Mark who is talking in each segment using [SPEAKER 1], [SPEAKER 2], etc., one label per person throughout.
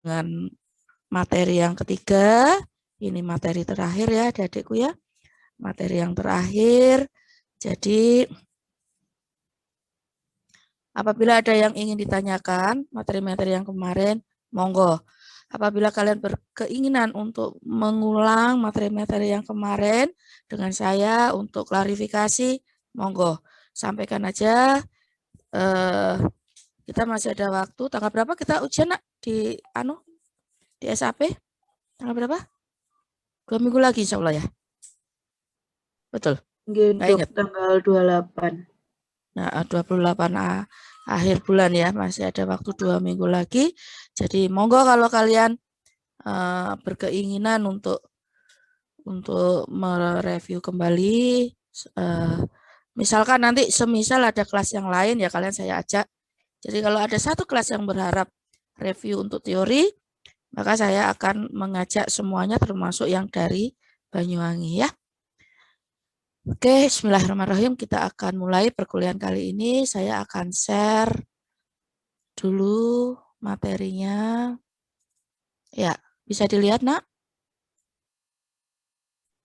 [SPEAKER 1] dengan materi yang ketiga. Ini materi terakhir ya adik-adikku ya. Materi yang terakhir. Jadi apabila ada yang ingin ditanyakan materi-materi yang kemarin, monggo. Apabila kalian berkeinginan untuk mengulang materi-materi yang kemarin dengan saya untuk klarifikasi, monggo. Sampaikan aja. Kita masih ada waktu. Tanggal berapa kita ujian nak di SAP? Tanggal berapa? 2 minggu lagi insya Allah ya. Betul. Nggak ingat.
[SPEAKER 2] Tanggal 28.
[SPEAKER 1] Nah, 28 akhir bulan ya, masih ada waktu 2 minggu lagi. Jadi monggo kalau kalian berkeinginan untuk mereview kembali, misalkan nanti semisal ada kelas yang lain ya kalian saya ajak. Jadi kalau ada satu kelas yang berharap review untuk teori, maka saya akan mengajak semuanya termasuk yang dari Banyuwangi ya. Oke, bismillahirrahmanirrahim. Kita akan mulai perkuliahan kali ini. Saya akan share dulu materinya. Ya, bisa dilihat, Nak?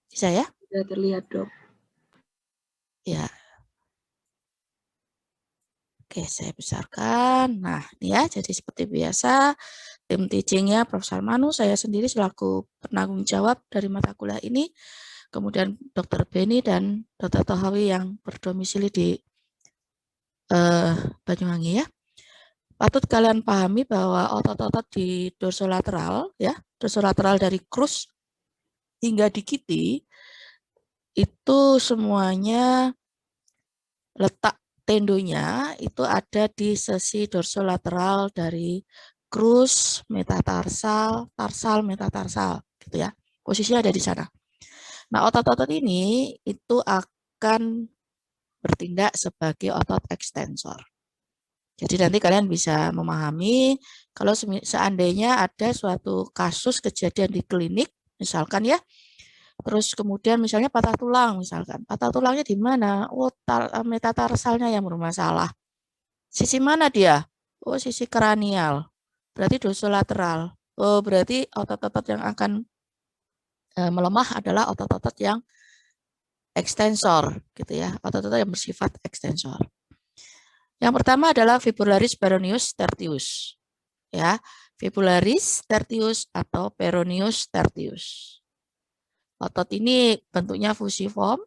[SPEAKER 1] Bisa ya?
[SPEAKER 2] Sudah terlihat, Dok.
[SPEAKER 1] Ya. Oke, saya besarkan. Nah, ini ya, jadi seperti biasa, tim teachingnya Profesor Manu, saya sendiri selaku penanggung jawab dari mata kuliah ini, kemudian Dr. Beni dan Dr. Tohawi yang berdomisili di Banyuwangi ya. Patut kalian pahami bahwa otot-otot di dorsolateral ya, dorsolateral dari krus hingga di kiti itu semuanya letak tendonya itu ada di sisi dorsolateral dari krus, metatarsal, tarsal, metatarsal gitu ya. Posisinya ada di sana. Nah, otot-otot ini itu akan bertindak sebagai otot ekstensor. Jadi nanti kalian bisa memahami kalau seandainya ada suatu kasus kejadian di klinik, misalkan ya, terus kemudian misalnya patah tulang, misalkan. Patah tulangnya di mana? Oh, metatarsalnya yang bermasalah. Sisi mana dia? Oh, sisi kranial. Berarti dorsolateral. Oh, berarti otot-otot yang akan melemah adalah otot-otot yang ekstensor, gitu ya. Otot-otot yang bersifat ekstensor. Yang pertama adalah fibularis peroneus tertius. Ya, fibularis tertius atau peroneus tertius. Otot ini bentuknya fusiform.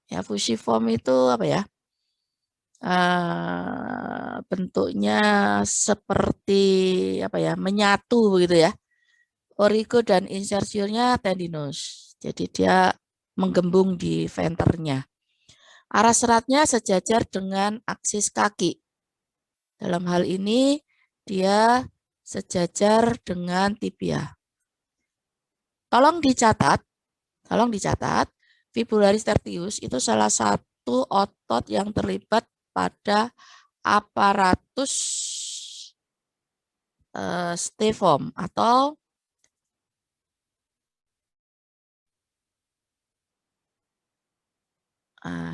[SPEAKER 1] Ya, fusiform itu apa ya? Bentuknya seperti apa ya? Menyatu begitu ya. Origo dan insersiurnya tendinous. Jadi dia menggembung di venternya. Arah seratnya sejajar dengan aksis kaki. Dalam hal ini dia sejajar dengan tibia. Tolong dicatat, fibularis tertius itu salah satu otot yang terlibat pada aparatus steiform atau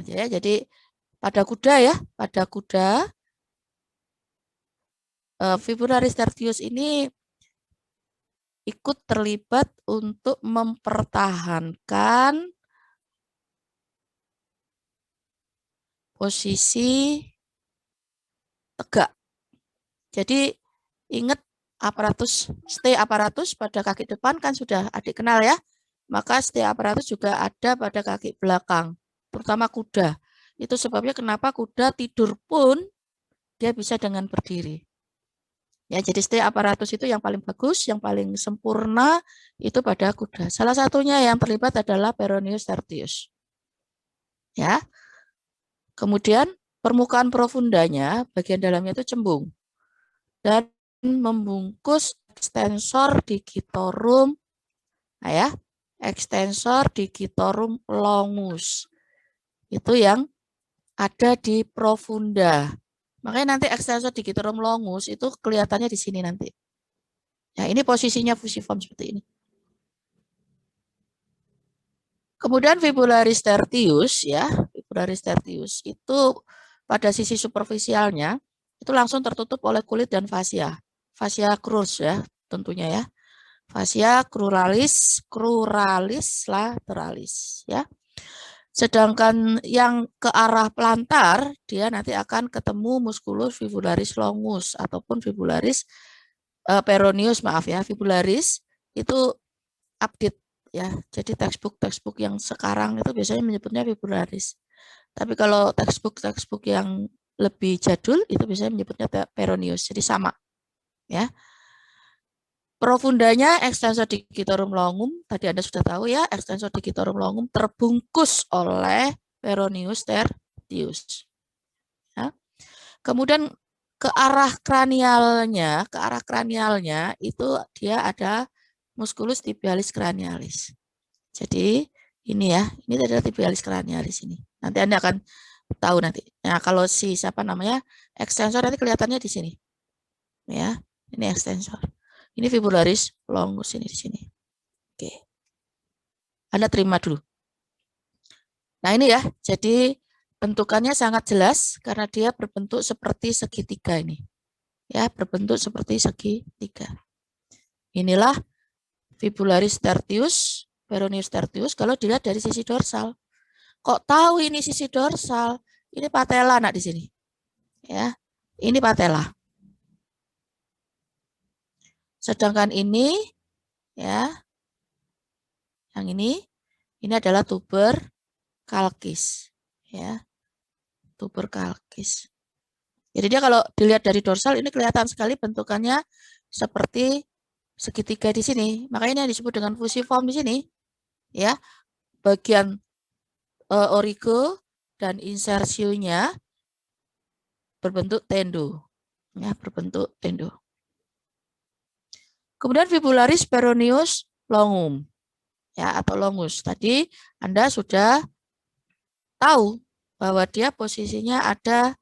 [SPEAKER 1] jadi pada kuda ya, fibularis tertius ini ikut terlibat untuk mempertahankan posisi tegak. Jadi ingat stay aparatus pada kaki depan kan sudah adik kenal ya. Maka stay aparatus juga ada pada kaki belakang, terutama kuda. Itu sebabnya kenapa kuda tidur pun dia bisa dengan berdiri. Ya, jadi stay aparatus itu yang paling bagus, yang paling sempurna itu pada kuda. Salah satunya yang terlibat adalah peroneus tertius. Ya. Kemudian permukaan profundanya, bagian dalamnya itu cembung dan membungkus extensor digitorum, ya, extensor digitorum longus. Itu yang ada di profunda. Makanya nanti extensor digitorum longus itu kelihatannya di sini nanti. Ya, ini posisinya fusiform seperti ini. Kemudian fibularis tertius ya, fibularis tertius itu pada sisi superficialnya itu langsung tertutup oleh kulit dan fascia. Fascia crus ya, tentunya ya. Fascia cruralis lateralis ya. Sedangkan yang ke arah plantar dia nanti akan ketemu musculus fibularis longus ataupun fibularis peroneus, maaf ya, fibularis itu update ya. Jadi textbook yang sekarang itu biasanya menyebutnya fibularis. Tapi kalau textbook yang lebih jadul itu biasanya menyebutnya peroneus. Jadi sama ya. Profundanya extensor digitorum longum, tadi Anda sudah tahu ya, extensor digitorum longum terbungkus oleh peroneus tertius. Ya. Kemudian ke arah kranialnya itu dia ada musculus tibialis cranialis. Jadi ini ya, ini adalah tibialis cranialis ini. Nanti Anda akan tahu nanti. Nah, kalau si siapa namanya extensor nanti kelihatannya di sini. Ya, ini extensor. Ini fibularis longus ini di sini. Oke. Anda terima dulu. Nah, ini ya. Jadi bentukannya sangat jelas karena dia berbentuk seperti segitiga ini. Ya, berbentuk seperti segitiga. Inilah fibularis tertius, peroneus tertius kalau dilihat dari sisi dorsal. Kok tahu ini sisi dorsal? Ini patella nak di sini. Ya. Ini patella. Sedangkan ini ya, yang ini adalah tuber kalkis ya, tuber kalkis. Jadi dia kalau dilihat dari dorsal ini kelihatan sekali bentukannya seperti segitiga di sini. Makanya ini disebut dengan fusiform di sini ya. Bagian origo dan insersionya berbentuk tendo ya, berbentuk tendo. Kemudian fibularis peroneus longum ya, atau longus. Tadi Anda sudah tahu bahwa dia posisinya ada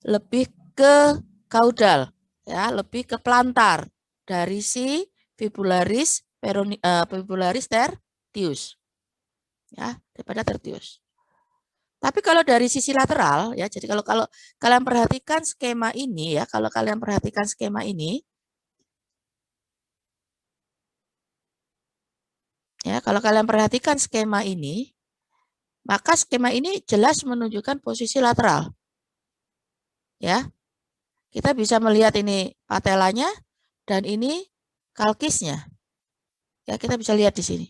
[SPEAKER 1] lebih ke kaudal ya, lebih ke plantar dari si fibularis tertius ya, daripada tertius. Tapi kalau dari sisi lateral ya, jadi kalau kalian perhatikan skema ini ya, kalau kalian perhatikan skema ini ya, kalau kalian perhatikan skema ini, maka skema ini jelas menunjukkan posisi lateral. Ya. Kita bisa melihat ini patelanya dan ini kalkisnya. Ya, kita bisa lihat di sini.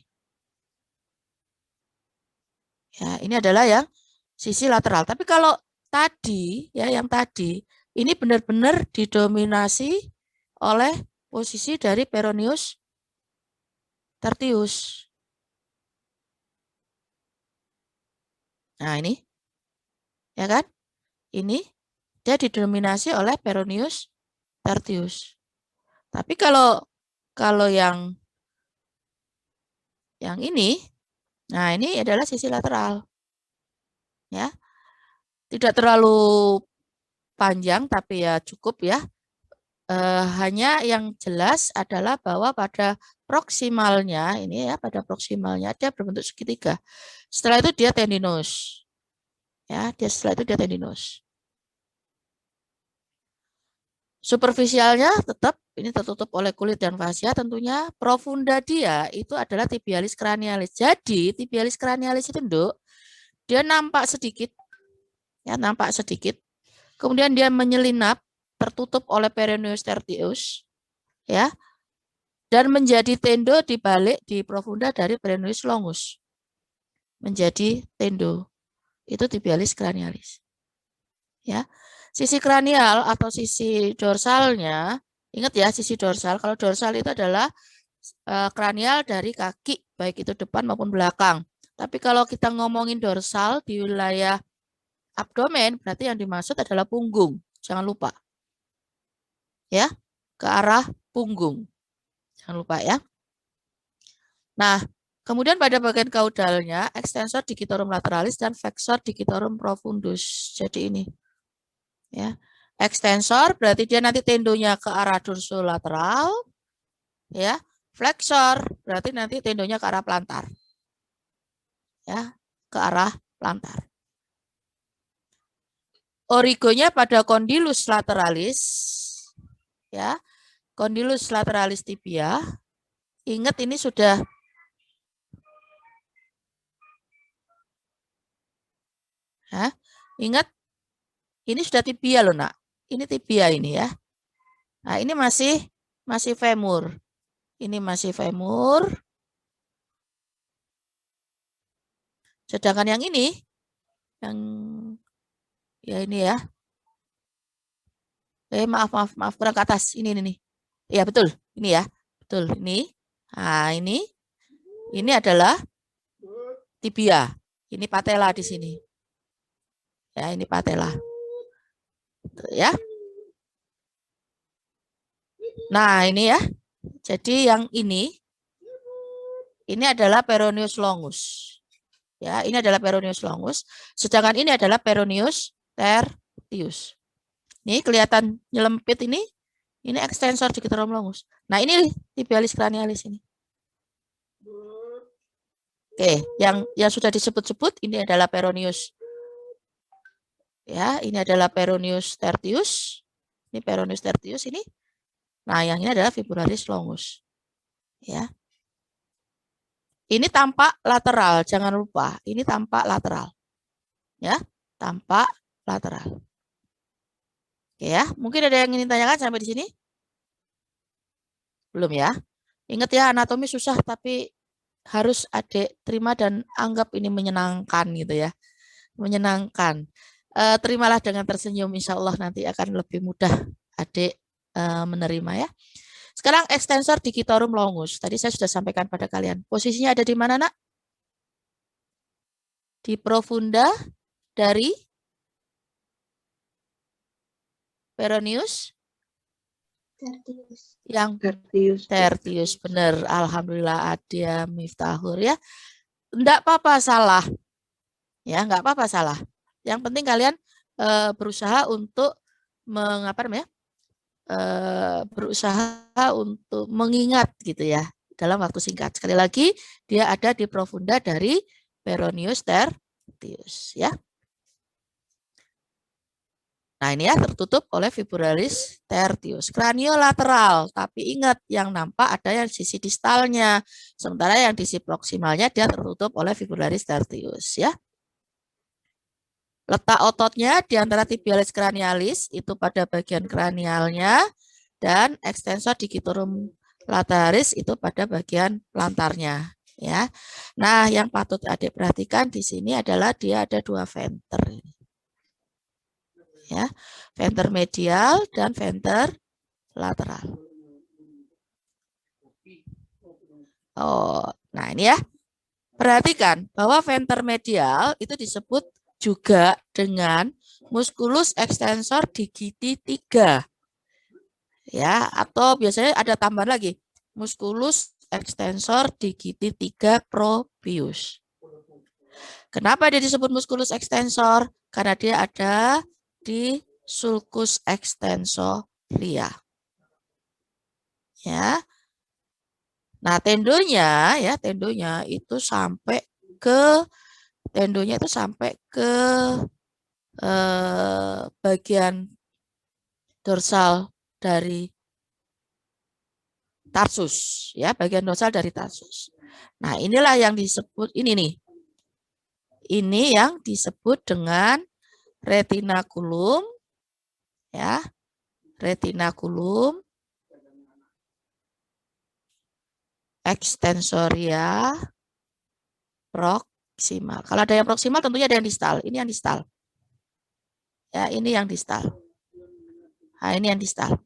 [SPEAKER 1] Ya, ini adalah yang sisi lateral. Tapi kalau tadi ya, yang tadi ini benar-benar didominasi oleh posisi dari peroneus tertius. Nah, ini. Ya kan? Ini dia didominasi oleh peroneus tertius. Tapi kalau yang ini, nah ini adalah sisi lateral. Ya. Tidak terlalu panjang tapi ya cukup ya. Hanya yang jelas adalah bahwa pada proksimalnya ini ya, pada proksimalnya dia berbentuk segitiga. Setelah itu dia tendinous. Ya, setelah itu dia tendinous. Superficialnya tetap ini tertutup oleh kulit dan fascia tentunya. Profunda dia itu adalah tibialis cranialis. Jadi tibialis cranialis itu dia nampak sedikit. Ya, nampak sedikit. Kemudian dia menyelinap tertutup oleh peroneus tertius ya. Dan menjadi tendo di balik di profunda dari peroneus longus. Menjadi tendo. Itu tibialis cranialis. Ya. Sisi kranial atau sisi dorsalnya, ingat ya sisi dorsal. Kalau dorsal itu adalah kranial dari kaki, baik itu depan maupun belakang. Tapi kalau kita ngomongin dorsal di wilayah abdomen, berarti yang dimaksud adalah punggung. Jangan lupa. Ya, ke arah punggung. Jangan lupa ya. Nah, kemudian pada bagian kaudalnya, extensor digitorum lateralis dan flexor digitorum profundus. Jadi ini. Ya. Extensor berarti dia nanti tendonya ke arah dorsolateral. Ya. Flexor berarti nanti tendonya ke arah plantar. Ya, ke arah plantar. Origonya pada condylus lateralis. Ya. Condylus lateralis tibia. Ingat ini sudah ingat ini sudah tibia loh, Nak. Ini tibia ini ya. Nah, ini masih femur. Ini masih femur. Sedangkan yang ini yang ya ini ya. Maaf kurang ke atas. Ini nih. Ya, betul. Ini ya. Betul, ini. Nah, ini adalah tibia. Ini patella di sini. Ya, ini patella. Ya. Nah, ini ya. Jadi yang ini adalah peroneus longus. Ya, ini adalah peroneus longus. Sedangkan ini adalah peroneus tertius. Ini kelihatan nyelempit ini ekstensor digitorum longus. Nah, ini tibialis cranialis ini. Oke, yang sudah disebut-sebut ini adalah peroneus. Ya, ini adalah peroneus tertius. Ini peroneus tertius ini. Nah, yang ini adalah fibularis longus. Ya. Ini tampak lateral, jangan lupa. Ini tampak lateral. Ya, tampak lateral. Oke ya, mungkin ada yang ingin tanyakan sampai di sini? Belum ya? Ingat ya, anatomi susah tapi harus adik terima dan anggap ini menyenangkan gitu ya. Menyenangkan. Terimalah dengan tersenyum, insya Allah nanti akan lebih mudah adik menerima ya. Sekarang ekstensor digitorum longus. Tadi saya sudah sampaikan pada kalian. Posisinya ada di mana, Nak? Di profunda dari peroneus
[SPEAKER 2] Tertius.
[SPEAKER 1] yang tertius. Benar. Alhamdulillah Adia Miftahur ya. Enggak apa-apa salah. Ya, enggak apa-apa salah. Yang penting kalian berusaha untuk berusaha untuk mengingat gitu ya dalam waktu singkat. Sekali lagi dia ada di profunda dari peroneus tertius ya. Nah, ini ya tertutup oleh fibularis tertius. Kraniolateral, tapi ingat yang nampak ada yang sisi distalnya. Sementara yang di sisi proksimalnya dia tertutup oleh fibularis tertius ya. Letak ototnya di antara tibialis cranialis itu pada bagian kranialnya dan extensor digitorum lateralis itu pada bagian plantarnya ya. Nah, yang patut adik perhatikan di sini adalah dia ada dua venter ini. Ya, venter medial dan venter lateral. Oh, nah ini ya. Perhatikan bahwa venter medial itu disebut juga dengan musculus extensor digiti 3. Ya, atau biasanya ada tambahan lagi. Musculus extensor digiti 3 propius. Kenapa dia disebut musculus extensor? Karena dia ada di sulcus extensoria. Ya. Nah, tendonya itu sampai ke bagian dorsal dari tarsus, ya, bagian dorsal dari tarsus. Nah, inilah yang disebut ini nih. Ini yang disebut dengan retinaculum, ya, retinaculum extensoria proximal. Kalau ada yang proximal tentunya ada yang distal. Ini yang distal. Ya, ini yang distal. Nah, ini yang distal.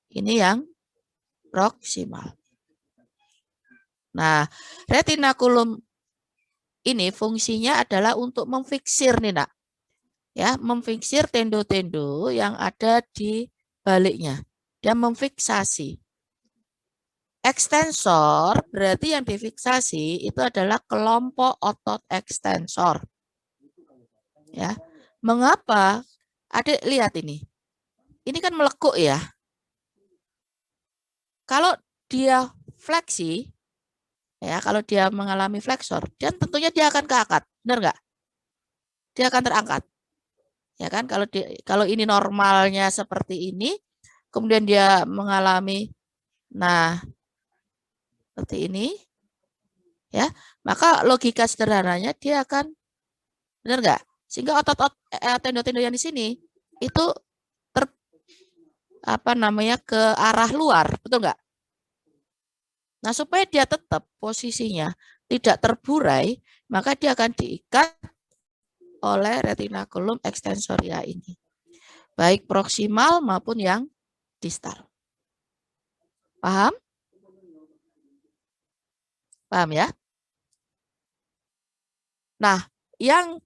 [SPEAKER 1] Ini yang proximal. Nah, retinaculum ini fungsinya adalah untuk memfiksir nih, Nak. Ya, memfiksir tendo-tendo yang ada di baliknya. Dia memfiksasi. Ekstensor berarti yang difiksasi itu adalah kelompok otot ekstensor. Ya. Mengapa? Adik lihat ini. Ini kan melekuk ya. Kalau dia fleksi, ya, kalau dia mengalami fleksor, dan tentunya dia akan keangkat, benar nggak? Dia akan terangkat, ya kan? Kalau ini normalnya seperti ini, kemudian dia mengalami, nah, seperti ini, ya, maka logika sederhananya dia akan, benar nggak? Sehingga otot-otot tendo-tendo yang di sini itu ke arah luar, betul nggak? Nah, supaya dia tetap posisinya tidak terburai, maka dia akan diikat oleh retinaculum extensoria ini, baik proksimal maupun yang distal. Paham? Paham ya? Nah, yang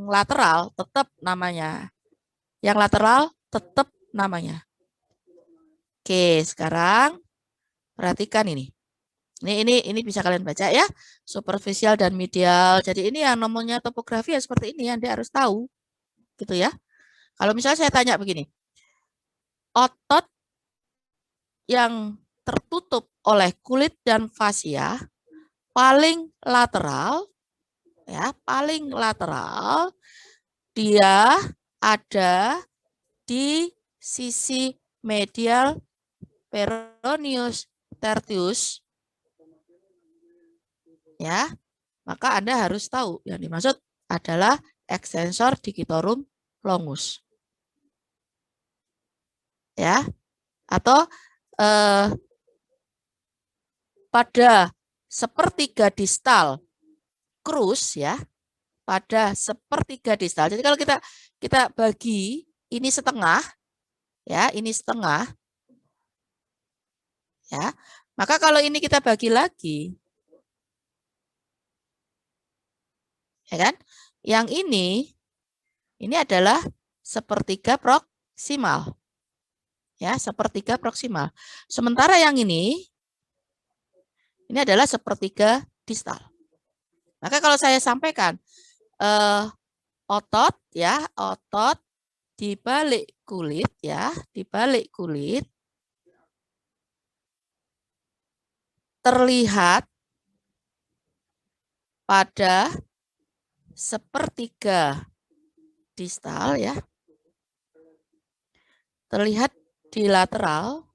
[SPEAKER 1] lateral tetap namanya. Yang lateral tetap namanya. Oke, sekarang perhatikan ini. Ini bisa kalian baca ya. Superficial dan medial. Jadi ini yang nomornya topografi ya seperti ini yang dia harus tahu. Gitu ya. Kalau misalnya saya tanya begini. Otot yang tertutup oleh kulit dan fasia paling lateral ya, paling lateral dia ada di sisi medial peroneus tertius ya, maka Anda harus tahu yang dimaksud adalah extensor digitorum longus ya, atau pada sepertiga distal krus ya, pada sepertiga distal. Jadi kalau kita bagi ini setengah ya, ini setengah ya. Maka kalau ini kita bagi lagi ya kan? Yang ini adalah sepertiga proksimal. Ya, sepertiga proksimal. Sementara yang ini adalah sepertiga distal. Maka kalau saya sampaikan otot ya, otot di balik kulit ya, di balik kulit terlihat pada sepertiga distal ya. Terlihat di lateral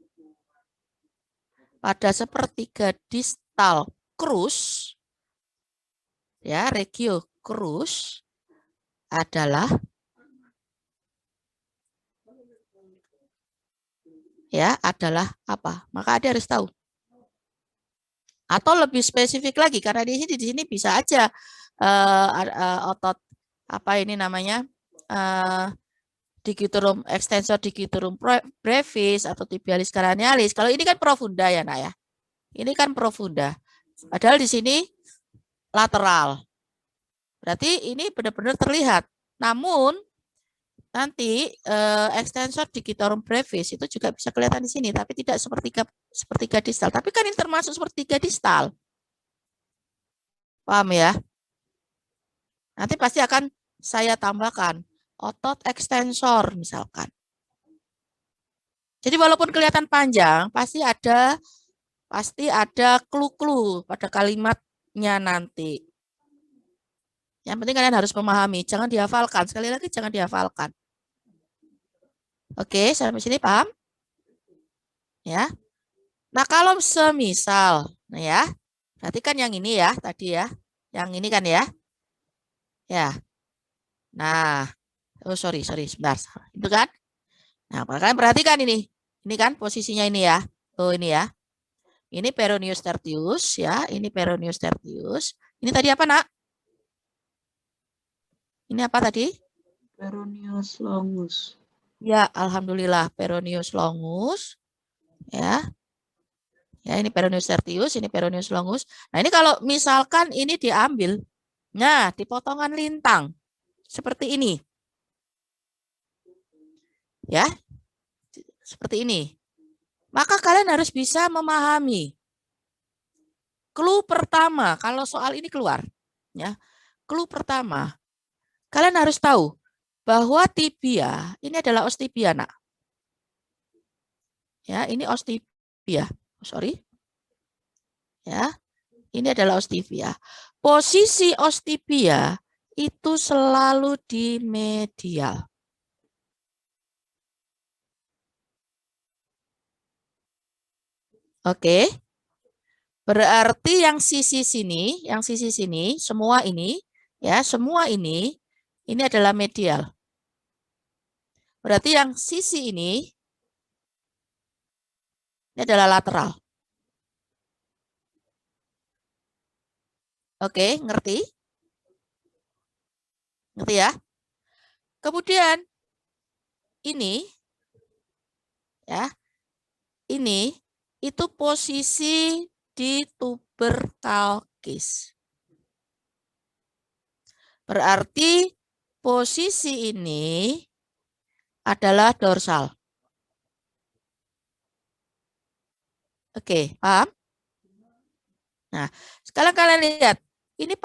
[SPEAKER 1] pada sepertiga distal krus ya, regio krus adalah apa? Maka Anda harus tahu. Atau lebih spesifik lagi karena di sini bisa aja otot apa ini namanya digitorum extensor digitorum brevis atau tibialis cranialis. Kalau ini kan profunda ya, Nak ya. Ini kan profunda. Padahal di sini lateral. Berarti ini benar-benar terlihat. Namun nanti extensor digitorum brevis itu juga bisa kelihatan di sini, tapi tidak sepertiga distal. Tapi kan ini termasuk sepertiga distal. Paham ya? Nanti pasti akan saya tambahkan otot extensor misalkan. Jadi walaupun kelihatan panjang, pasti ada clue-clue pada kalimatnya nanti. Yang penting kalian harus memahami, jangan dihafalkan. Sekali lagi jangan dihafalkan. Oke, sampai sini paham? Ya. Nah, kalau semisal, nah ya, berarti kan yang ini ya tadi ya. Yang ini kan ya. Ya. Nah, oh sorry, sebentar. Itu kan? Nah, kalian perhatikan ini. Ini kan posisinya ini ya. Oh, ini ya. Ini peroneus tertius ya, ini peroneus tertius. Ini tadi apa, Nak? Ini apa tadi?
[SPEAKER 2] Peroneus longus.
[SPEAKER 1] Ya, alhamdulillah peroneus longus. Ya. Ya, ini peroneus tertius, ini peroneus longus. Nah, ini kalau misalkan ini diambil, nah, di potongan lintang seperti ini. Ya. Seperti ini. Maka kalian harus bisa memahami. Clue pertama, kalau soal ini keluar, ya. Clue pertama, kalian harus tahu bahwa tibia ini adalah ostibia, Nak. Ya, ini ostibia. Sorry. Ya. Ini adalah ostibia. Posisi ostibia itu selalu di medial. Oke. Berarti yang sisi sini, semua ini, ya, semua ini adalah medial. Berarti yang sisi ini adalah lateral. Oke, ngerti? Ngerti ya? Kemudian ini, ya, ini itu posisi di tuberkalkis. Berarti posisi ini adalah dorsal. Oke, paham? Nah, sekarang kalian lihat, ini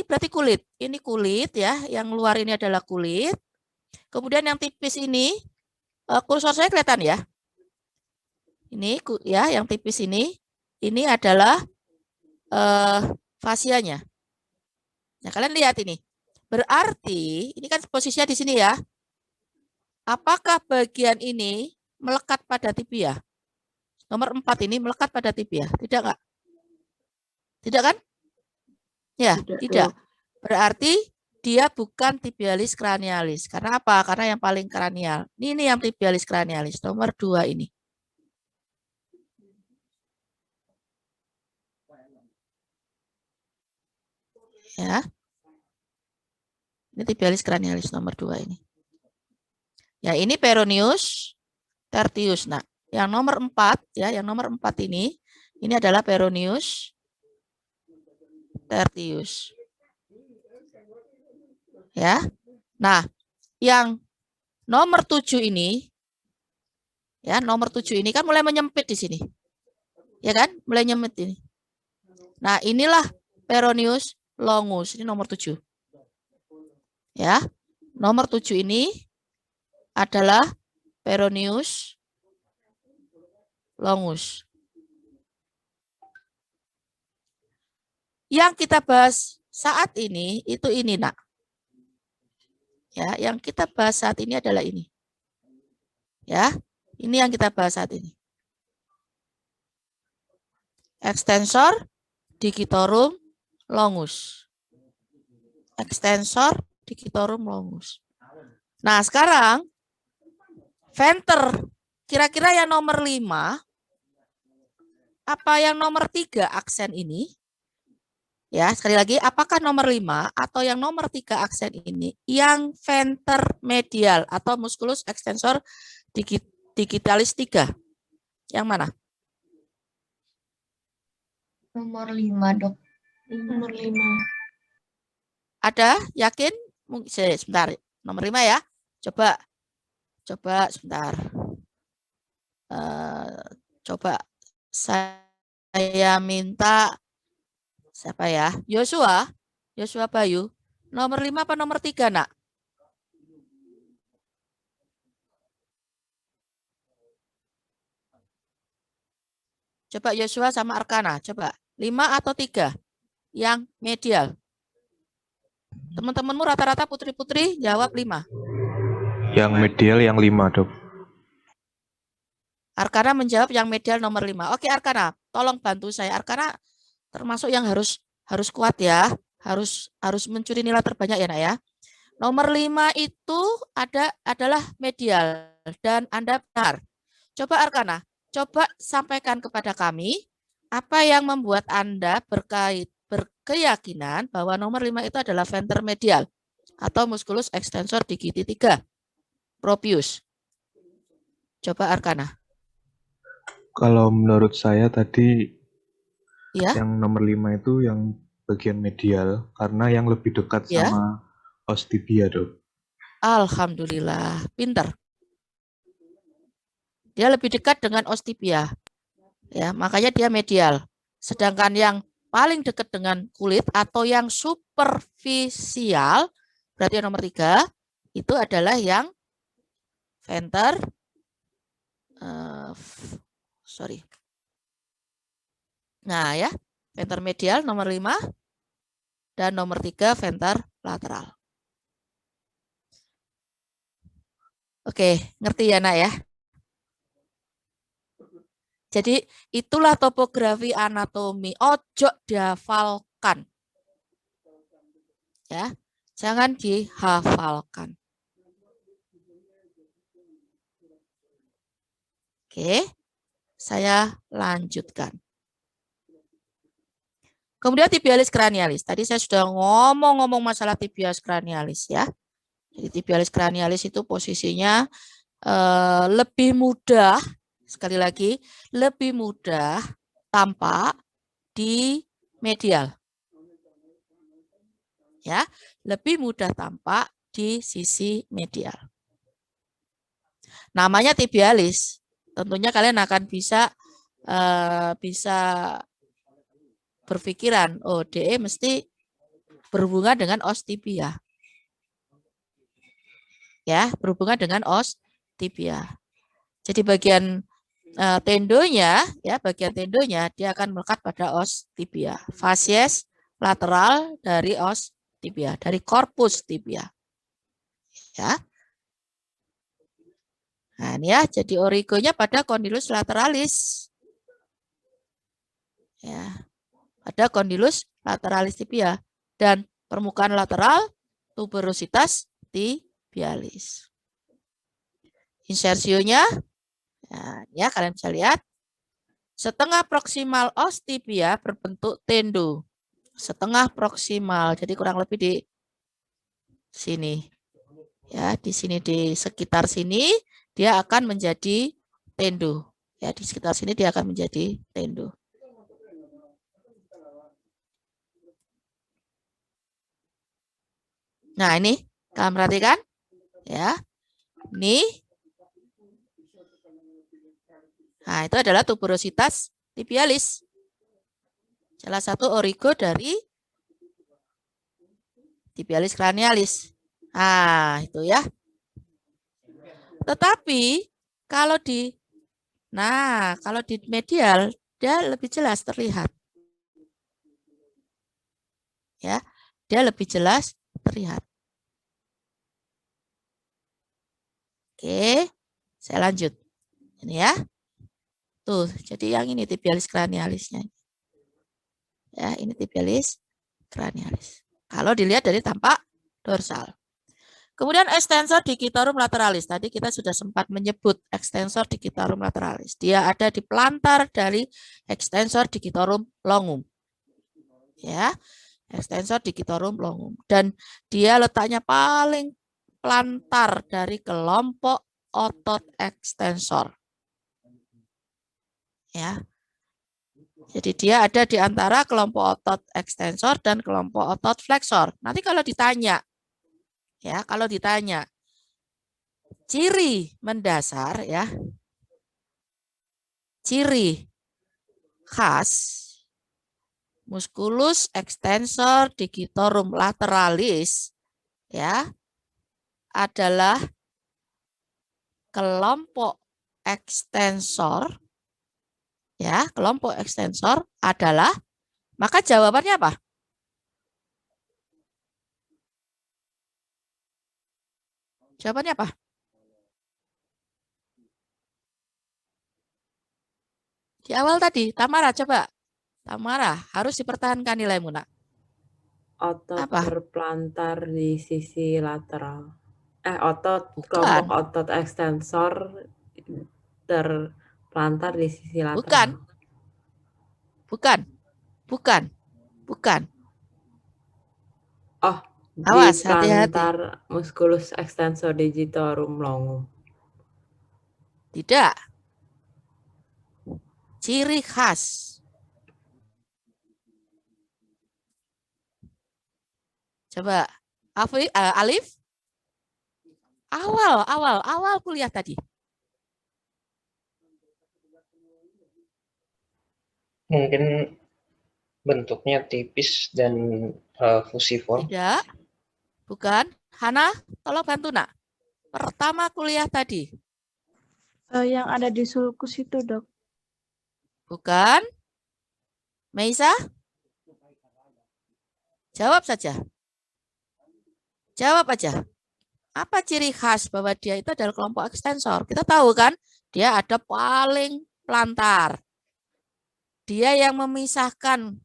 [SPEAKER 1] berarti kulit. Ini kulit ya, yang luar ini adalah kulit. Kemudian yang tipis ini, kursor saya kelihatan ya. Ini ya, yang tipis ini adalah fasianya. Nah, kalian lihat ini. Berarti ini kan posisinya di sini ya. Apakah bagian ini melekat pada tibia? Nomor 4 ini melekat pada tibia. Tidak enggak? Tidak kan? Ya, tidak. Berarti dia bukan tibialis cranialis. Karena apa? Karena yang paling kranial. Ini yang tibialis cranialis. Nomor 2 ini. Ya. Ini tibialis cranialis nomor 2 ini. Ya, ini peroneus tertius. Nah, yang nomor 4 ya, yang nomor 4 ini adalah peroneus tertius. Ya. Nah, yang nomor 7 ini ya, nomor 7 ini kan mulai menyempit di sini. Ya kan? Mulai nyempit ini. Nah, inilah peroneus longus. Ini nomor 7. Ya. Nomor 7 ini adalah peroneus longus. Yang kita bahas saat ini itu ini, Nak. Ya, yang kita bahas saat ini adalah ini. Ya, ini yang kita bahas saat ini. Extensor digitorum longus. Extensor digitorum longus. Nah, sekarang venter kira-kira yang nomor 5 apa yang nomor 3 aksen ini? Ya, sekali lagi, apakah nomor 5 atau yang nomor 3 aksen ini yang venter medial atau musculus extensor digitalis 3? Yang mana?
[SPEAKER 2] Nomor 5, Dok. Nomor 5.
[SPEAKER 1] Ada? Yakin? Sebentar. Nomor 5 ya. Coba sebentar. Coba saya minta siapa ya? Joshua Bayu. Nomor 5 apa nomor 3, Nak? Coba Joshua sama Arkana, coba 5 atau 3 yang medial. Teman-temanmu rata-rata putri-putri jawab 5.
[SPEAKER 3] Yang medial yang 5, Dok.
[SPEAKER 1] Arkana menjawab yang medial nomor 5. Oke, Arkana, tolong bantu saya. Arkana termasuk yang harus kuat ya. Harus mencuri nilai terbanyak ya, Nak ya. Nomor 5 itu adalah medial dan Anda benar. Coba Arkana, coba sampaikan kepada kami apa yang membuat Anda berkeyakinan bahwa nomor 5 itu adalah venter medial atau musculus extensor digiti 3. Propius. Coba Arkana.
[SPEAKER 3] Kalau menurut saya tadi
[SPEAKER 1] Ya.
[SPEAKER 3] yang nomor 5 itu yang bagian medial karena yang lebih dekat
[SPEAKER 1] Ya.
[SPEAKER 3] sama os tibia, Dok.
[SPEAKER 1] Alhamdulillah, pinter. Dia lebih dekat dengan os tibia. Ya, makanya dia medial. Sedangkan yang paling dekat dengan kulit atau yang superficial, berarti yang nomor 3, itu adalah yang venter Nah ya, venter medial nomor 5 dan nomor 3 venter lateral. Oke, ngerti ya, Nak ya? Jadi itulah topografi anatomi. Ojo dihafalkan. Ya, jangan dihafalkan. Oke, saya lanjutkan. Kemudian tibialis cranialis. Tadi saya sudah ngomong masalah tibialis cranialis ya. Jadi tibialis cranialis itu posisinya lebih mudah, sekali lagi, lebih mudah tampak di medial. Ya, lebih mudah tampak di sisi medial. Namanya tibialis. Tentunya kalian akan bisa berpikiran, oh DE mesti berhubungan dengan os tibia. Ya, berhubungan dengan os tibia. Jadi bagian tendonya, ya bagian tendonya dia akan melekat pada os tibia. Fasies lateral dari os tibia, dari korpus tibia. Ya. Nah, ini ya, jadi origonya pada kondilus lateralis. Ya, pada kondilus lateralis tibia dan permukaan lateral tuberositas tibialis. Insersionya, nah, ya kalian bisa lihat, setengah proksimal os tibia berbentuk tendo, setengah proksimal, jadi kurang lebih di sini, ya di sini di sekitar sini dia akan menjadi tendo, ya di sekitar sini dia akan menjadi tendo. Nah ini kalian perhatikan, ya ini. Nah, itu adalah tuberositas tibialis. Salah satu origo dari tibialis cranialis. Nah, itu ya. Tetapi kalau di medial dia lebih jelas terlihat. Ya, dia lebih jelas terlihat. Oke, saya lanjut. Ini ya. Tuh, jadi yang ini tibialis cranialisnya. Ya, ini tibialis cranialis. Kalau dilihat dari tampak dorsal. Kemudian extensor digitorum lateralis. Tadi kita sudah sempat menyebut extensor digitorum lateralis. Dia ada di plantar dari extensor digitorum longum. Ya, extensor digitorum longum. Dan dia letaknya paling plantar dari kelompok otot extensor. Ya. Jadi dia ada di antara kelompok otot extensor dan kelompok otot flexor. Nanti kalau ditanya, ya, kalau ditanya ciri mendasar, ya, ciri khas musculus extensor digitorum lateralis, ya, adalah kelompok ekstensor, ya, kelompok ekstensor adalah, maka jawabannya apa? Jawabannya apa? Di awal tadi, Tamara coba. Tamara, harus dipertahankan nilaimu, nak.
[SPEAKER 4] Otot
[SPEAKER 1] Apa?
[SPEAKER 4] berplantar di sisi lateral. Otot
[SPEAKER 1] Bukan.
[SPEAKER 4] kelompok otot ekstensor terplantar di sisi lateral.
[SPEAKER 1] Bukan.
[SPEAKER 4] Oh,
[SPEAKER 1] Awas,
[SPEAKER 4] di
[SPEAKER 1] hati-hati.
[SPEAKER 4] plantar musculus extensor digitorum longum.
[SPEAKER 1] Tidak. Ciri khas. Coba, Alif. Awal kuliah tadi.
[SPEAKER 5] Mungkin bentuknya tipis dan fusiform.
[SPEAKER 1] Tidak. Bukan. Hana, tolong bantu, nak. Pertama kuliah tadi.
[SPEAKER 2] Yang ada di sulcus itu, Dok.
[SPEAKER 1] Bukan. Meisa? Jawab saja. Jawab aja. Apa ciri khas bahwa dia itu adalah kelompok ekstensor? Kita tahu kan, dia ada paling plantar. Dia yang memisahkan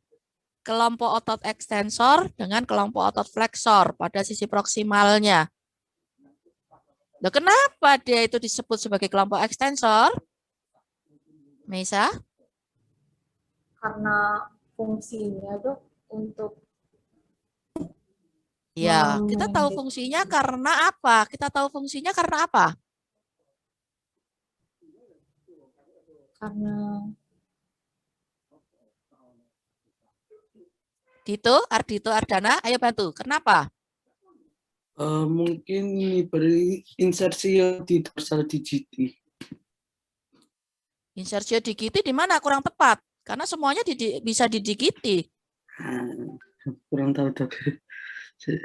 [SPEAKER 1] kelompok otot ekstensor dengan kelompok otot flexor pada sisi proksimalnya. Loh, kenapa dia itu disebut sebagai kelompok ekstensor? Meisa?
[SPEAKER 2] Karena fungsinya Dok untuk
[SPEAKER 1] Ya, kita tahu fungsinya karena apa? Kita tahu fungsinya karena apa?
[SPEAKER 2] karena
[SPEAKER 1] Dito, Ardito, Ardana, ayo bantu. Kenapa?
[SPEAKER 6] Mungkin beri insersi di dorsal digiti.
[SPEAKER 1] Insertio digiti di mana kurang tepat? Karena semuanya bisa didigiti.
[SPEAKER 6] Kurang tahu dok.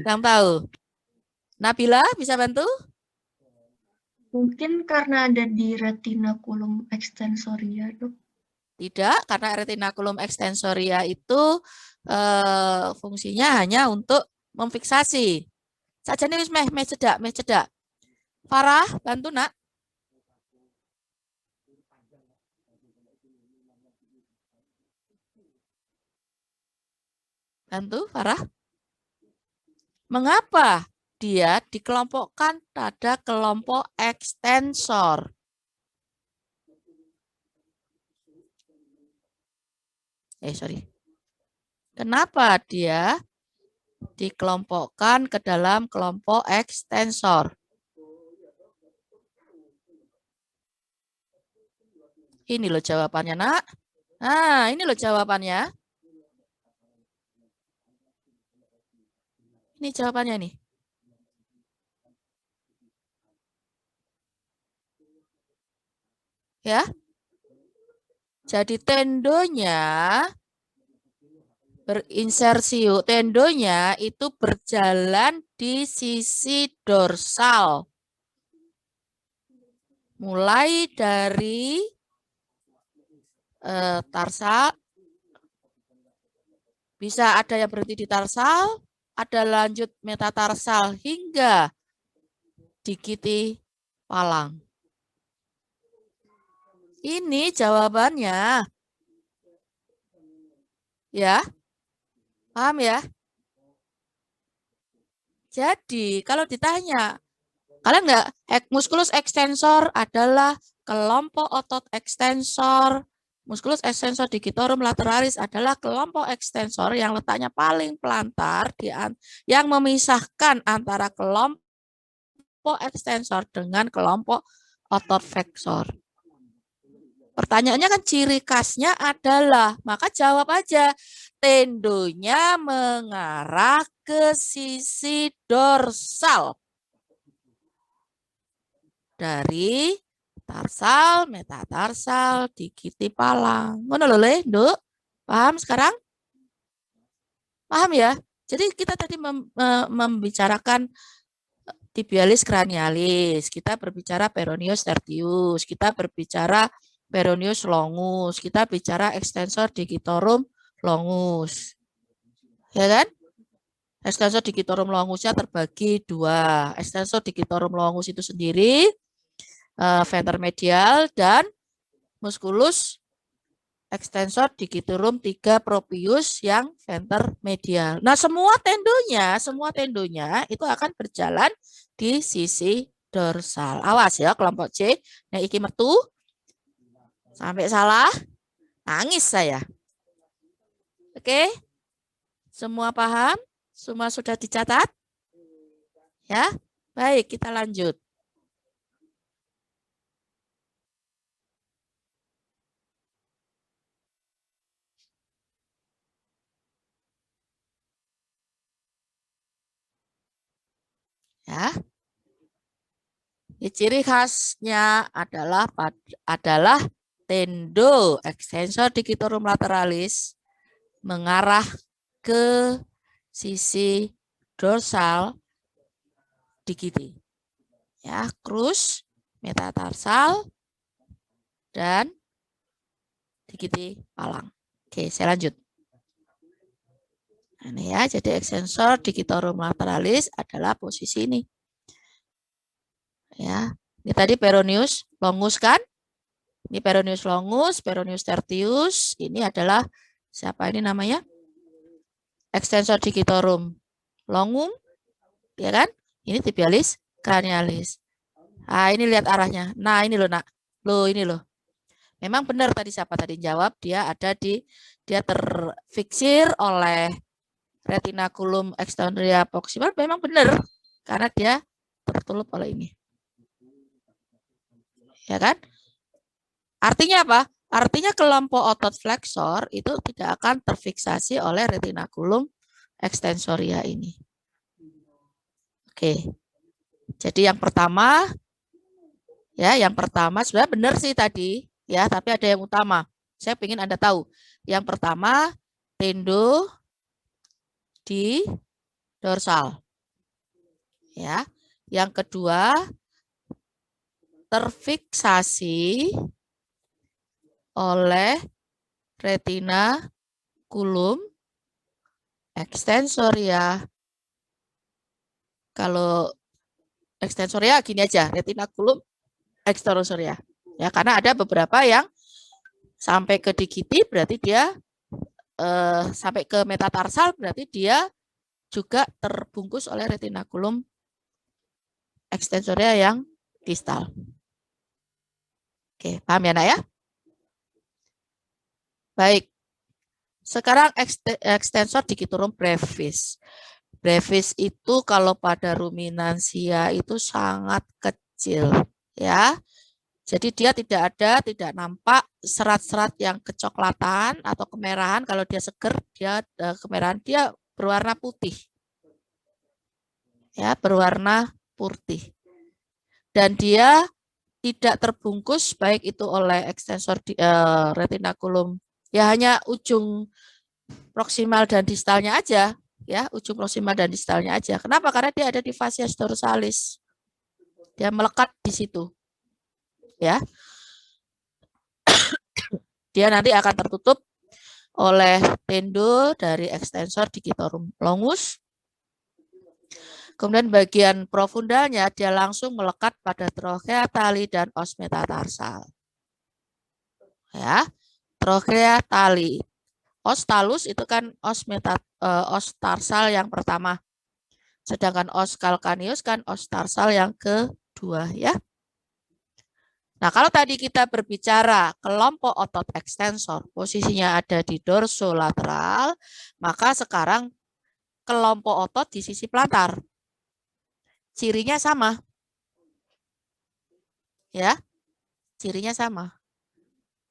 [SPEAKER 1] Kurang tahu. Nabila bisa bantu?
[SPEAKER 2] mungkin karena ada di retinaculum extensoria Dok.
[SPEAKER 1] Tidak, karena retinaculum extensoria itu fungsinya hanya untuk memfiksasi. Saja nih meh cedak. Farah, bantu nak. Bantu, Farah. Mengapa dia dikelompokkan pada kelompok ekstensor? Kenapa dia dikelompokkan ke dalam kelompok ekstensor? Ini loh jawabannya, nak. Nah, ini loh jawabannya. Ini jawabannya nih. Ya. Jadi tendonya berinsersio, tendonya itu berjalan di sisi dorsal. Mulai dari tarsal, bisa ada yang berhenti di tarsal, ada lanjut metatarsal hingga digiti palang. Ini jawabannya. Ya, paham ya? Jadi kalau ditanya, kalian nggak, musculus extensor adalah kelompok otot ekstensor, musculus extensor digitorum lateralis adalah kelompok ekstensor yang letaknya paling plantar, yang memisahkan antara kelompok ekstensor dengan kelompok otot flexor. Pertanyaannya kan ciri khasnya adalah, maka jawab aja, tendonya mengarah ke sisi dorsal. Dari tarsal, metatarsal, digiti palang. Ngono lho le, Nduk. Paham sekarang? Paham ya? Jadi kita tadi membicarakan tibialis cranialis, kita berbicara peroneus tertius, kita berbicara peroneus longus, kita bicara extensor digitorum longus. Ya kan? Extensor digitorum longusnya terbagi dua. Extensor digitorum longus itu sendiri, venter medial, dan musculus extensor digitorum 3 propius yang venter medial. Nah, semua tendonya itu akan berjalan di sisi dorsal. Awas ya kelompok C. Nah, iki metu sampai salah, nangis saya. Oke? Semua paham? Semua sudah dicatat? Ya? Baik, kita lanjut. Ya. Ciri khasnya adalah tendo extensor digitorum lateralis mengarah ke sisi dorsal digiti. Ya, krus, metatarsal, dan digiti palang. Oke, saya lanjut. Ini ya, jadi extensor digitorum lateralis adalah posisi ini. Ya, ini tadi peroneus longus kan? Ini peroneus longus, peroneus tertius. Ini adalah siapa ini namanya? Extensor digitorum longum, ya kan? Ini tibialis cranialis. Nah, ini lihat arahnya. Nah, ini loh, Nak. Loh, ini loh. Memang benar tadi siapa tadi jawab, dia terfiksir oleh retinaculum exterioria proximal, memang benar karena dia tertutup oleh ini. Ya kan? Artinya apa? Artinya kelompok otot flexor itu tidak akan terfiksasi oleh retinaculum extensoria ini. Oke. Jadi yang pertama sebenarnya benar sih tadi, ya, tapi ada yang utama. Saya ingin Anda tahu. Yang pertama, tendo di dorsal. Ya. Yang kedua, terfiksasi oleh retinaculum extensoria. Kalau extensoria gini aja, retinaculum extensoria. Ya, karena ada beberapa yang sampai ke digiti berarti dia sampai ke metatarsal berarti dia juga terbungkus oleh retinaculum extensoria yang distal. Oke, paham ya, Nak ya? Baik. Sekarang extensor digitorum brevis. Brevis itu kalau pada ruminansia itu sangat kecil, ya. Jadi dia tidak nampak serat-serat yang kecoklatan atau kemerahan. Kalau dia seger, dia kemerahan, dia berwarna putih. Ya, berwarna putih. Dan dia tidak terbungkus baik itu oleh extensor retinaculum, ya hanya ujung proksimal dan distalnya aja, ya, ujung proksimal dan distalnya aja. Kenapa? Karena dia ada di fascias dorsalis. Dia melekat di situ. Ya. Dia nanti akan tertutup oleh tendo dari extensor digitorum longus. Kemudian bagian profundalnya dia langsung melekat pada trochlea tali dan os metatarsal. Ya, trochlea tali. Os talus itu kan os tarsal yang pertama. Sedangkan os calcaneus kan os tarsal yang kedua, ya. Nah, kalau tadi kita berbicara kelompok otot ekstensor, posisinya ada di dorsolateral, maka sekarang kelompok otot di sisi plantar. Cirinya sama. Ya. Cirinya sama.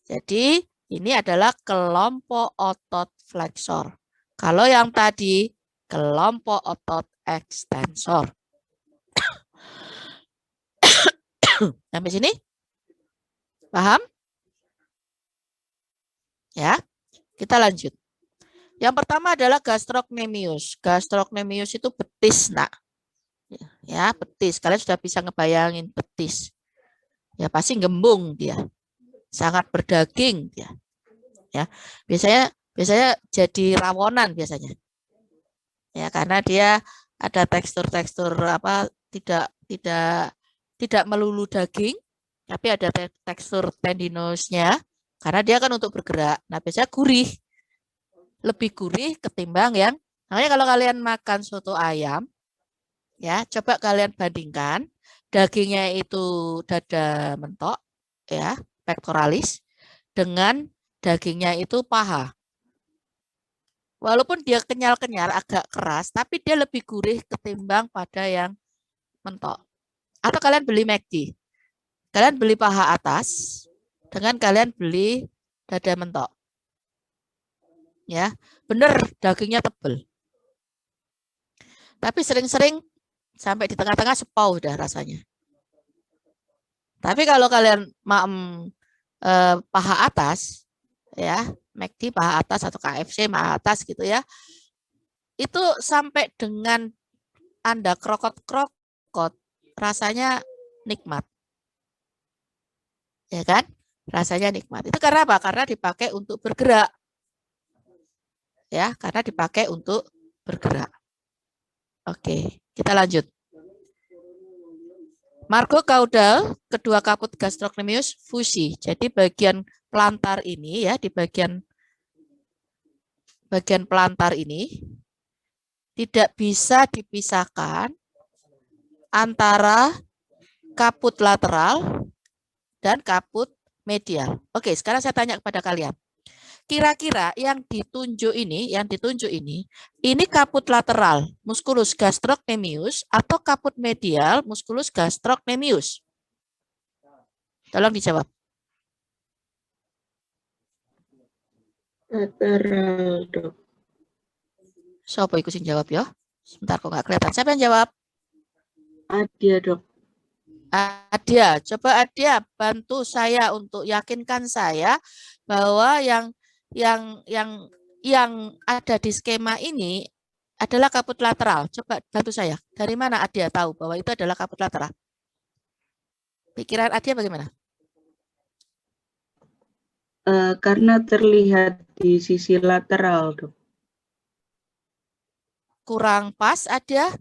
[SPEAKER 1] Jadi, ini adalah kelompok otot flexor. Kalau yang tadi kelompok otot ekstensor. Sampai sini? Paham? Ya. Kita lanjut. Yang pertama adalah gastrocnemius. Gastrocnemius itu betis, Nak. Ya, betis. Kalian sudah bisa ngebayangin betis. Ya, pasti gembung dia. Sangat berdaging dia. Ya. Biasanya jadi rawonan biasanya. Ya, karena dia ada tekstur-tekstur apa tidak melulu daging, tapi ada tekstur tendinosnya karena dia kan untuk bergerak. Nah, biasanya gurih. Lebih gurih ketimbang yang makanya kalau kalian makan soto ayam, ya, coba kalian bandingkan dagingnya itu dada mentok, ya, pectoralis, dengan dagingnya itu paha. Walaupun dia kenyal-kenyal, agak keras, tapi dia lebih gurih ketimbang pada yang mentok. Atau kalian beli McD, kalian beli paha atas, dengan kalian beli dada mentok. Ya, bener dagingnya tebel. Tapi sering-sering sampai di tengah-tengah sepau udah rasanya. Tapi kalau kalian paha atas, ya, McD paha atas atau KFC paha atas gitu ya, itu sampai dengan Anda krokot-krokot, rasanya nikmat. Ya kan? Rasanya nikmat. Itu karena apa? Karena dipakai untuk bergerak. Ya, karena dipakai untuk bergerak. Oke, kita lanjut. Margocaudal, kedua kaput gastrocnemius fusi. Jadi bagian pelantar ini ya, di bagian pelantar ini tidak bisa dipisahkan antara kaput lateral dan kaput medial. Oke, sekarang saya tanya kepada kalian. Kira-kira yang ditunjuk ini kaput lateral, musculus gastrocnemius atau kaput medial, musculus gastrocnemius? Tolong dijawab.
[SPEAKER 2] Lateral, Dok.
[SPEAKER 1] Siapa ikut sing jawab ya? Sebentar kok nggak kelihatan. Siapa yang jawab?
[SPEAKER 2] Adia, Dok.
[SPEAKER 1] Adia, coba Adia bantu saya untuk yakinkan saya bahwa yang ada di skema ini adalah kaput lateral. Coba bantu saya. Dari mana Adia tahu bahwa itu adalah kaput lateral? Pikiran Adia bagaimana?
[SPEAKER 2] Karena terlihat di sisi lateral, Dok.
[SPEAKER 1] Kurang pas Adia?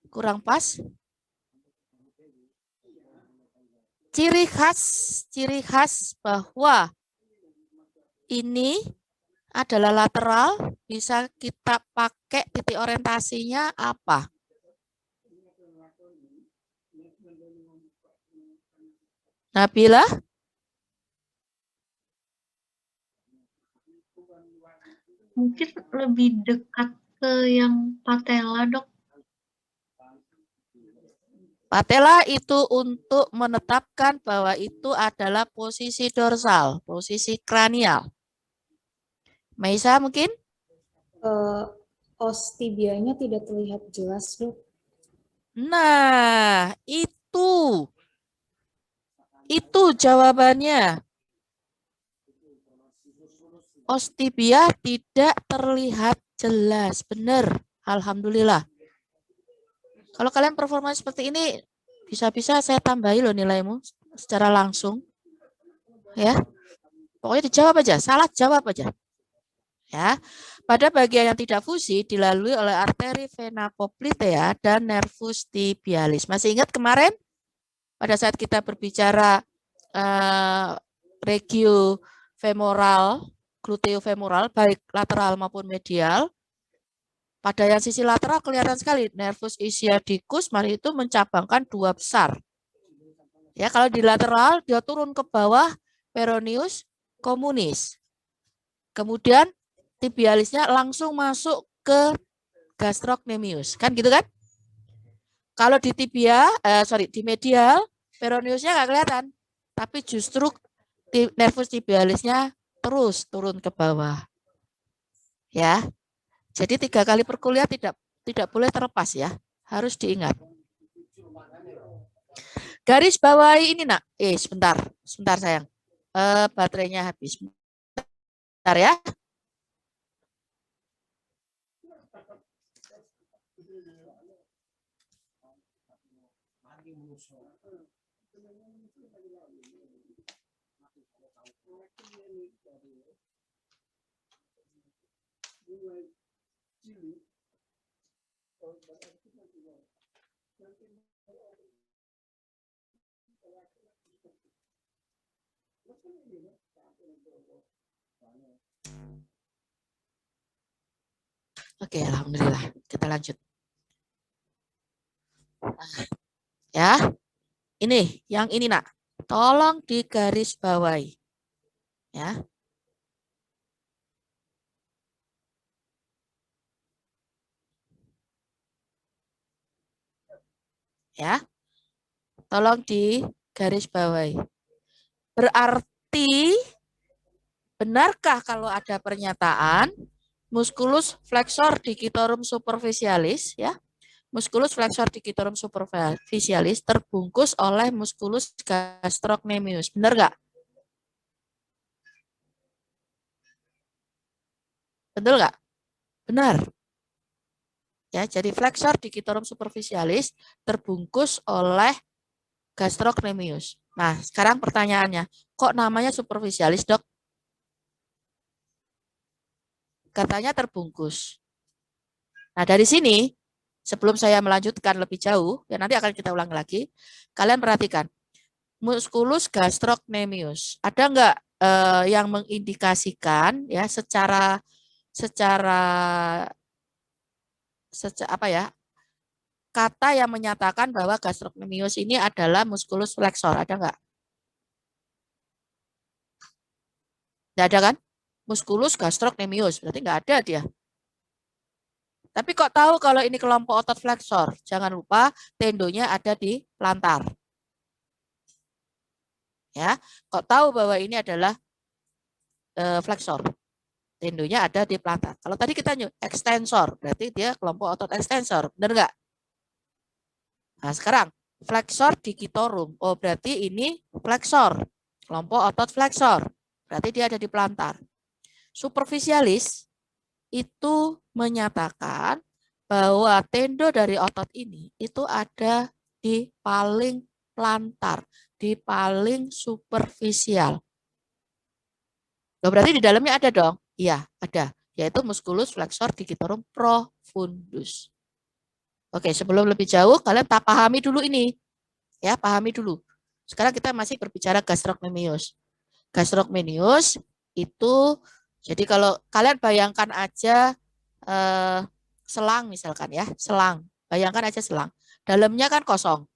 [SPEAKER 1] Kurang pas? Ciri khas bahwa ini adalah lateral, bisa kita pakai titik orientasinya apa? Nabila?
[SPEAKER 2] Mungkin lebih dekat ke yang patella, Dok.
[SPEAKER 1] Patella itu untuk menetapkan bahwa itu adalah posisi dorsal, posisi kranial. Maisa mungkin?
[SPEAKER 7] Os tibianya tidak terlihat jelas, Dok.
[SPEAKER 1] Nah, itu jawabannya. Os tibia tidak terlihat jelas, benar. Alhamdulillah. Kalau kalian performa seperti ini, bisa-bisa saya tambahi loh nilaimu secara langsung. Ya. Pokoknya dijawab aja, salah jawab aja. Ya. Pada bagian yang tidak fusi dilalui oleh arteri vena poplitea dan nervus tibialis. Masih ingat kemarin pada saat kita berbicara regio femoral, gluteofemoral, baik lateral maupun medial. Pada yang sisi lateral kelihatan sekali nervus ischiadicus mari itu mencabangkan dua besar. Ya, kalau di lateral dia turun ke bawah peroneus communis. Kemudian tibialisnya langsung masuk ke gastrocnemius. Kan gitu kan? Kalau di di medial peroneusnya nggak kelihatan, tapi justru nervus tibialisnya terus turun ke bawah. Ya. Jadi 3 kali perkuliah tidak boleh terlepas ya, harus diingat. Garis bawahi ini nak, sebentar sayang, baterainya habis. Bentar ya. Oke, alhamdulillah. Kita lanjut. Nah, ya, ini yang ini nak, tolong digaris bawahi. Ya. Ya. Tolong digaris bawahi. Berarti benarkah kalau ada pernyataan musculus flexor digitorum superficialis ya? Musculus flexor digitorum superficialis terbungkus oleh musculus gastrocnemius. Benar nggak? Betul nggak? Benar. Ya, jadi flexor digitorum superficialis terbungkus oleh gastrocnemius. Nah, sekarang pertanyaannya, kok namanya superficialis, Dok? Katanya terbungkus. Nah, dari sini sebelum saya melanjutkan lebih jauh, ya nanti akan kita ulang lagi. Kalian perhatikan, musculus gastrocnemius. Ada nggak yang mengindikasikan ya secara apa ya, kata yang menyatakan bahwa gastrocnemius ini adalah musculus flexor? Ada nggak? Nggak ada kan? Musculus gastrocnemius, berarti nggak ada dia. Tapi kok tahu kalau ini kelompok otot flexor? Jangan lupa tendonya ada di plantar. Ya, kok tahu bahwa ini adalah flexor? Tendonya ada di plantar. Kalau tadi kita extensor, berarti dia kelompok otot extensor, benar nggak? Nah, sekarang flexor digitorum. Oh, berarti ini flexor, kelompok otot flexor. Berarti dia ada di plantar. Superficialis itu menyatakan bahwa tendo dari otot ini itu ada di paling plantar, di paling superficial. Oh, berarti di dalamnya ada dong? Iya, ada. Yaitu musculus flexor digitorum profundus. Oke, sebelum lebih jauh, kalian tak pahami dulu ini. Ya, pahami dulu. Sekarang kita masih berbicara gastrocnemius. Gastrocnemius itu, jadi kalau kalian bayangkan aja selang misalkan ya, selang. Bayangkan aja selang. Dalamnya kan kosong.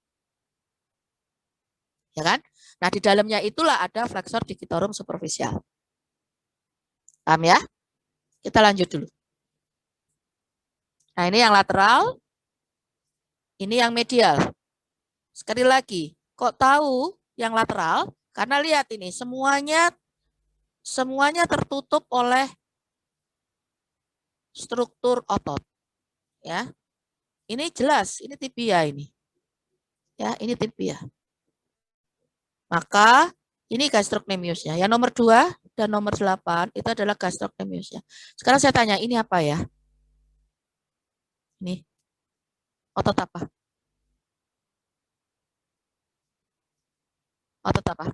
[SPEAKER 1] Ya kan? Nah, di dalamnya itulah ada flexor digitorum superficial. Paham ya? Kita lanjut dulu. Nah, ini yang lateral. Ini yang medial. Sekali lagi, kok tahu yang lateral? Karena lihat ini, semuanya tertutup oleh struktur otot. Ya. Ini jelas, ini tibia ini. Ya, ini tibia. Maka ini gastrocnemiusnya. Yang nomor 2 dan nomor 8 itu adalah gastrocnemiusnya. Sekarang saya tanya, ini apa ya? Ini otot apa? Otot apa?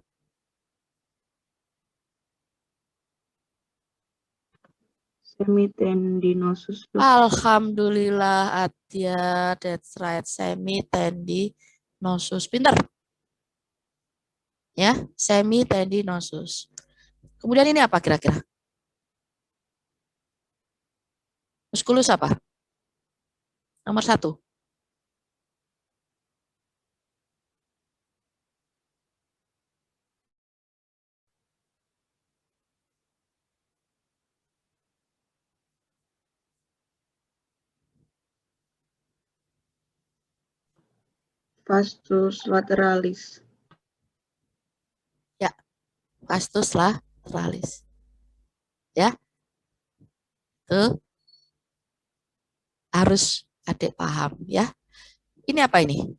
[SPEAKER 2] Semitendinosus.
[SPEAKER 1] Alhamdulillah, Adia, that's right, semitendinosus. Pinter. Ya, semitendinosus. Kemudian ini apa kira-kira? Musculus apa? Nomor 1.
[SPEAKER 2] Vastus lateralis.
[SPEAKER 1] Ya, vastus lateralis. Ya, itu harus adik paham ya. Ini apa ini?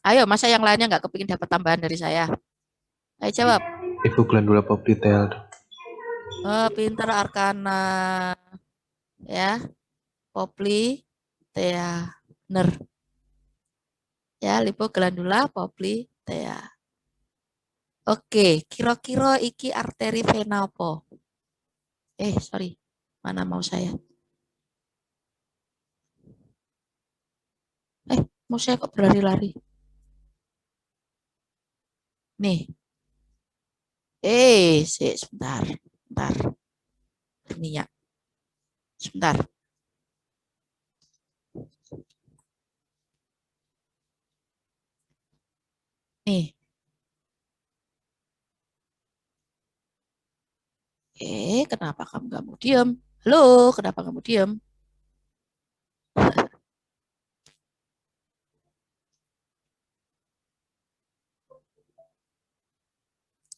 [SPEAKER 1] Ayo, masa yang lainnya nggak kepingin dapat tambahan dari saya? Ayo jawab.
[SPEAKER 3] Itu glandula popliteal.
[SPEAKER 1] Oh, pinter Arkana. Ya, poplitea. Bener. Ya, lipoglandula poplitea. Oke, kira-kira iki arteri vena apa? Sorry. Mana mau saya? Mau saya kok berlari-lari? Nih. Sebentar. Bentar. Berminyak. Sebentar. Nih. Kenapa kamu nggak mau diem? Halo, kenapa kamu diem?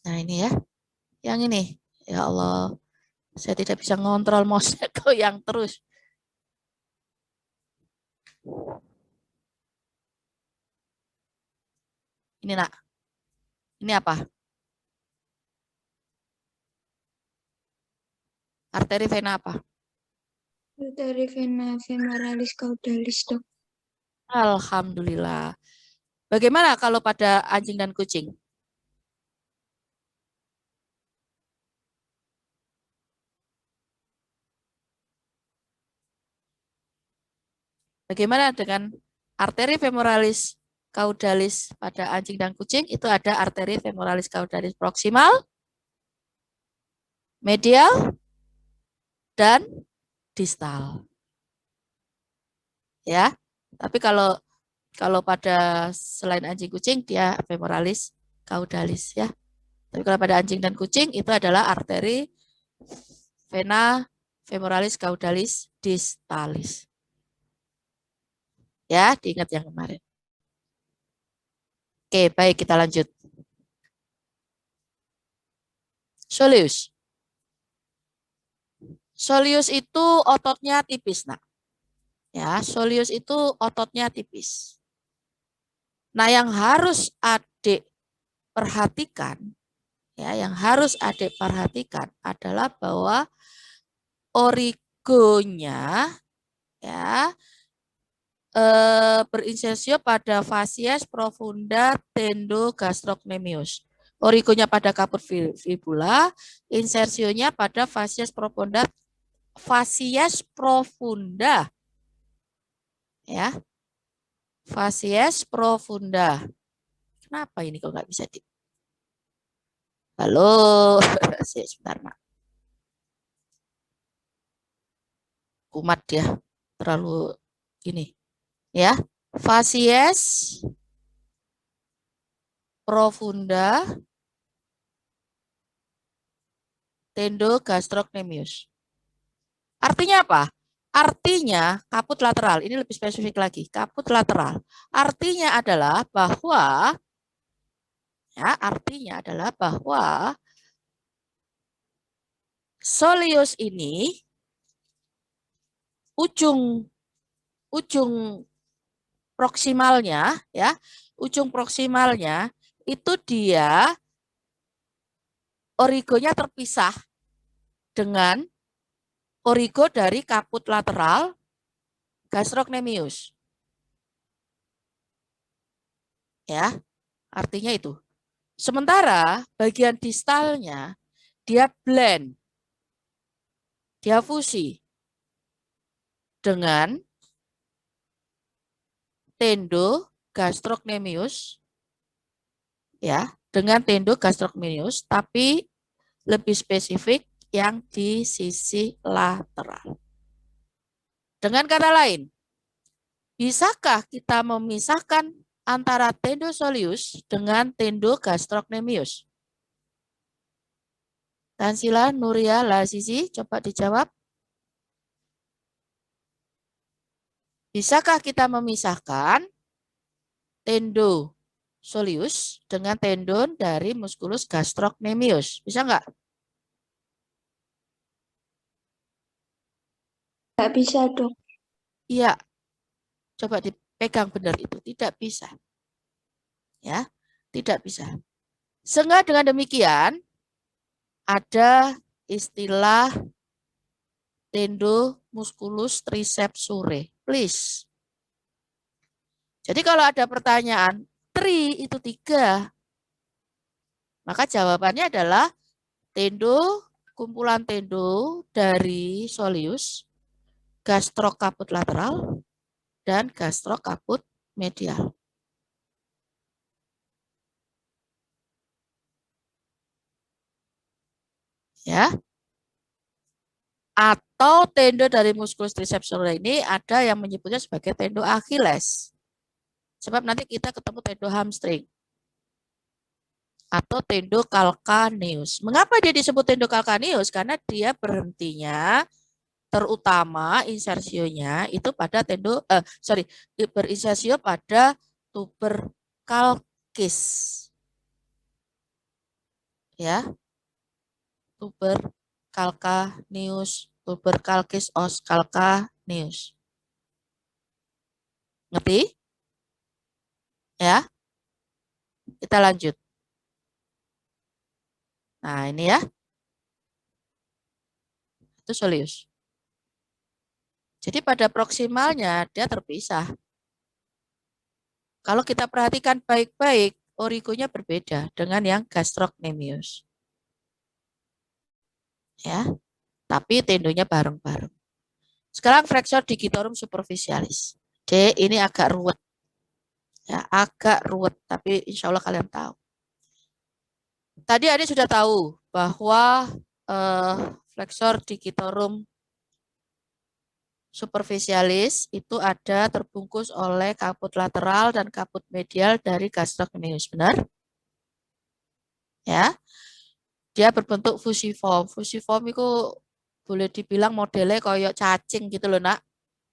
[SPEAKER 1] Nah ini ya, yang ini. Ya Allah, saya tidak bisa ngontrol mouse-nya goyang terus. Ini nak, ini apa? Arteri vena apa?
[SPEAKER 7] Arteri vena femoralis caudalis, dok.
[SPEAKER 1] Alhamdulillah. Bagaimana kalau pada anjing dan kucing? Bagaimana dengan arteri femoralis caudalis pada anjing dan kucing? Itu ada arteri femoralis caudalis proksimal, medial, dan distal. Ya, tapi kalau pada selain anjing kucing dia femoralis caudalis ya. Tapi kalau pada anjing dan kucing itu adalah arteri vena femoralis caudalis distalis. Ya, diingat yang kemarin. Oke, baik kita lanjut. Soleus. Soleus itu ototnya tipis, nak. Ya, soleus itu ototnya tipis. Nah, yang harus adik perhatikan, ya, yang harus adik perhatikan adalah bahwa origonya, ya, berinsersio pada facies profunda tendogastrocnemius. Origonya pada caput fibula, insersionya pada facies profunda. Ya, facies profunda. Kenapa ini kok nggak bisa di? Halo, sebentar nak. Kumat ya, terlalu ini. Ya, facies profunda tendogastrocnemius. Artinya apa? Artinya kaput lateral. Ini lebih spesifik lagi. Kaput lateral. Artinya adalah bahwa soleus ini ujung proksimalnya, ya, ujung proksimalnya itu dia origonya terpisah dengan origo dari kaput lateral gastrocnemius. Ya, artinya itu. Sementara bagian distalnya dia blend, dia fusi dengan tendogastrocnemius, ya, dengan tendogastrocnemius, tapi lebih spesifik yang di sisi lateral. Dengan kata lain, bisakah kita memisahkan antara tendosoleus dengan tendogastrocnemius? Tansila, Nuria, Lasisi, coba dijawab. Bisakah kita memisahkan tendosoleus dengan tendon dari musculus gastrocnemius? Bisa nggak?
[SPEAKER 8] Nggak bisa, Dok.
[SPEAKER 1] Iya. Coba dipegang benar itu. Tidak bisa. Ya, tidak bisa. Sehingga dengan demikian ada istilah tendomusculus tricepsure. Please. Jadi kalau ada pertanyaan, tri itu 3. Maka jawabannya adalah kumpulan tendo dari soleus, gastrocaput lateral, dan gastrocaput medial. Ya. Atau tendo dari musculus tricepsure ini ada yang menyebutnya sebagai tendo Achilles. Sebab nanti kita ketemu tendo hamstring. Atau tendo calcaneus. Mengapa dia disebut tendo calcaneus? Karena dia berhentinya terutama insersionya itu pada berinsensio pada tubercalcis. Ya. Tubercalcis os calcaneus. Ngerti? Ya. Kita lanjut. Nah, ini ya. Itu soleus. Jadi pada proksimalnya dia terpisah. Kalau kita perhatikan baik-baik, origonya berbeda dengan yang gastrocnemius. Ya, tapi tendonya bareng-bareng. Sekarang flexor digitorum superficialis. D ini agak ruwet. Ya, agak ruwet, tapi insya Allah kalian tahu. Tadi adik sudah tahu bahwa flexor digitorum superficialis itu ada terbungkus oleh kaput lateral dan kaput medial dari gastrocnemius, benar? Ya, dia berbentuk fusiform. Fusiform itu boleh dibilang modelnya kayak cacing gitu loh, nak.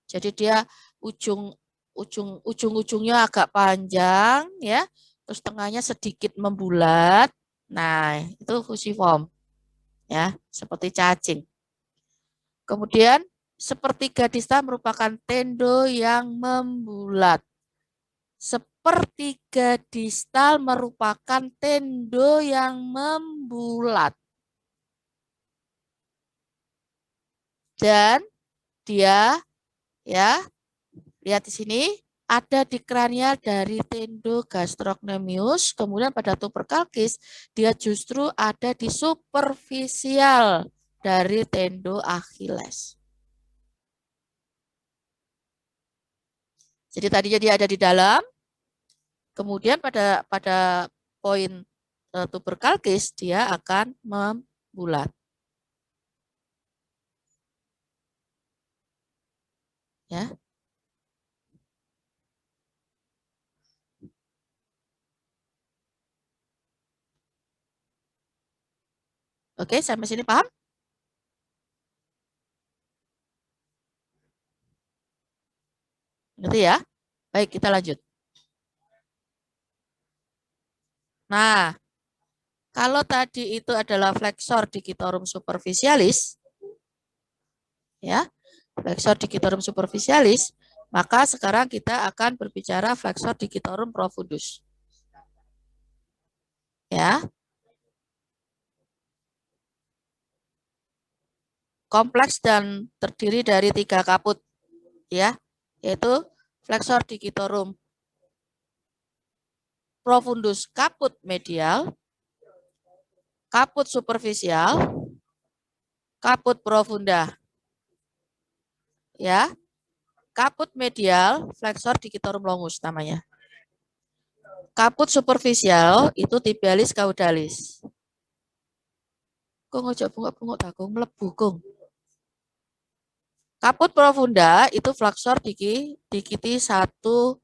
[SPEAKER 1] Jadi dia ujung-ujungnya agak panjang, ya, terus tengahnya sedikit membulat. Nah, itu fusiform, ya, seperti cacing. Kemudian sepertiga distal merupakan tendo yang membulat. Sepertiga distal merupakan tendo yang membulat. Dan dia, ya, lihat di sini, ada di kranial dari tendo gastrocnemius, kemudian pada tuberculus dia justru ada di superficial dari tendo Achilles. Jadi tadinya dia ada di dalam, kemudian pada poin tuberculus dia akan membulat. Ya. Oke, sampai sini paham? Ngerti ya? Baik, kita lanjut. Nah, kalau tadi itu adalah flexor digitorum superficialis, ya, flexor digitorum superficialis, maka sekarang kita akan berbicara flexor digitorum profundus. Ya. Kompleks dan terdiri dari 3 kaput, ya, yaitu flexor digitorum profundus kaput medial, kaput superficial, kaput profunda. Ya. Kaput medial flexor digitorum longus namanya. Kaput superficial itu tibialis caudalis. Kok ngojok bungok-bungok takung mlebu kung. Kaput profunda itu flexor dikiti satu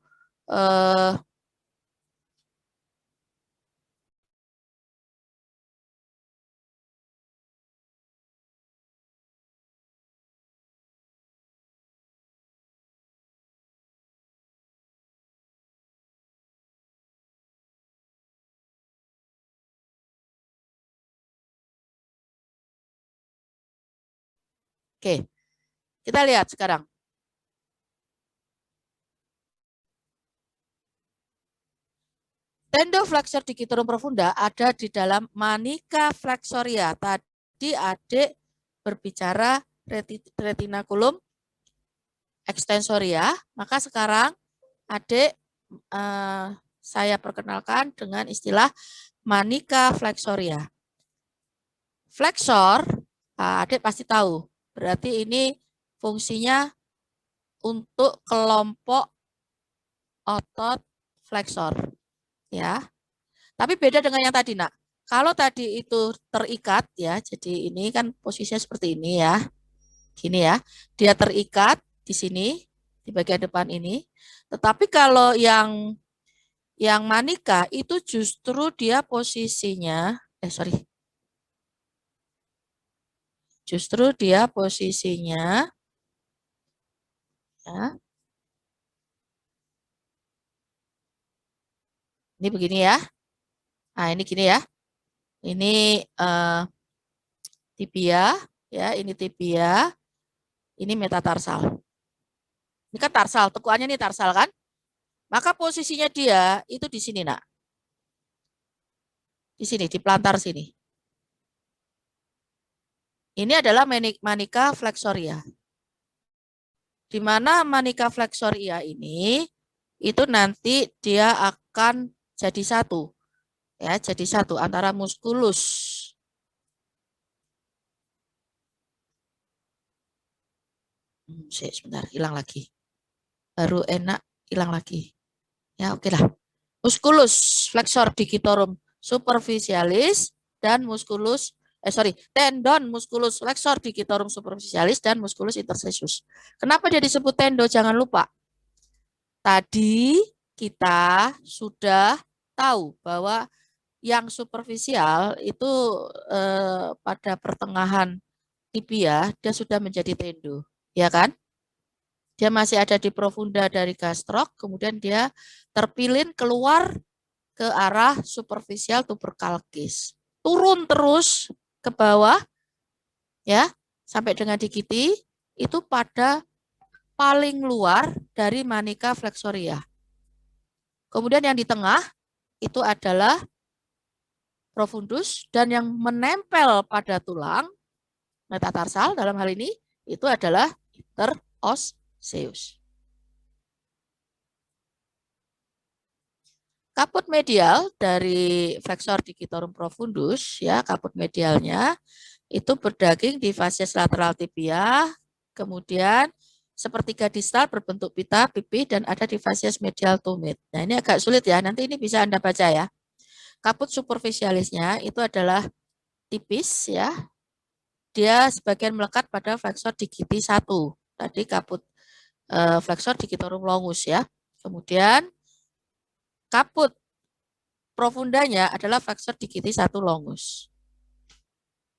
[SPEAKER 1] Oke, kita lihat sekarang. Tendo flexor digitorum profunda ada di dalam manica flexoria. Tadi adik berbicara retinaculum extensoria, maka sekarang adik saya perkenalkan dengan istilah manica flexoria. Flexor, adik pasti tahu. Berarti ini fungsinya untuk kelompok otot flexor, ya. Tapi beda dengan yang tadi, nak. Kalau tadi itu terikat, ya. Jadi ini kan posisinya seperti ini, ya. Gini ya. Dia terikat di sini di bagian depan ini. Tetapi kalau yang manica itu justru dia posisinya, justru dia posisinya, ya, ini begini ya. Nah, ini gini ya. Ini tibia, ya, ini tibia, ini metatarsal. Ini kan tarsal, tekuannya ini tarsal kan? Maka posisinya dia itu di sini, nak. Di sini, di plantar sini. Ini adalah manica flexoria. Di mana manica flexoria ini itu nanti dia akan jadi satu. Ya, jadi satu antara muskulus. Sebentar, hilang lagi. Baru enak, hilang lagi. Ya, oke lah. Musculus flexor digitorum superficialis dan tendon musculus flexor digitorum superficialis dan musculus interstitius. Kenapa dia disebut tendo? Jangan lupa. Tadi kita sudah tahu bahwa yang superficial itu pada pertengahan tibia dia sudah menjadi tendo, ya kan? Dia masih ada di profunda dari gastrok, kemudian dia terpilin keluar ke arah superficial tuberculkis. Turun terus ke bawah, ya, sampai dengan di kiti, itu pada paling luar dari manica flexoria. Kemudian yang di tengah itu adalah profundus, dan yang menempel pada tulang, metatarsal dalam hal ini, itu adalah interosseus. Kaput medial dari flexor digitorum profundus, ya, kaput medialnya itu berdaging di facies lateral tibia, kemudian sepertiga distal berbentuk pita pipi dan ada di facies medial tumit. Nah, ini agak sulit ya, nanti ini bisa Anda baca ya. Kaput superficialisnya itu adalah tipis ya. Dia sebagian melekat pada flexor digiti 1. Tadi kaput flexor digitorum longus ya. Kemudian kaput profundanya adalah flexor digiti 1 longus.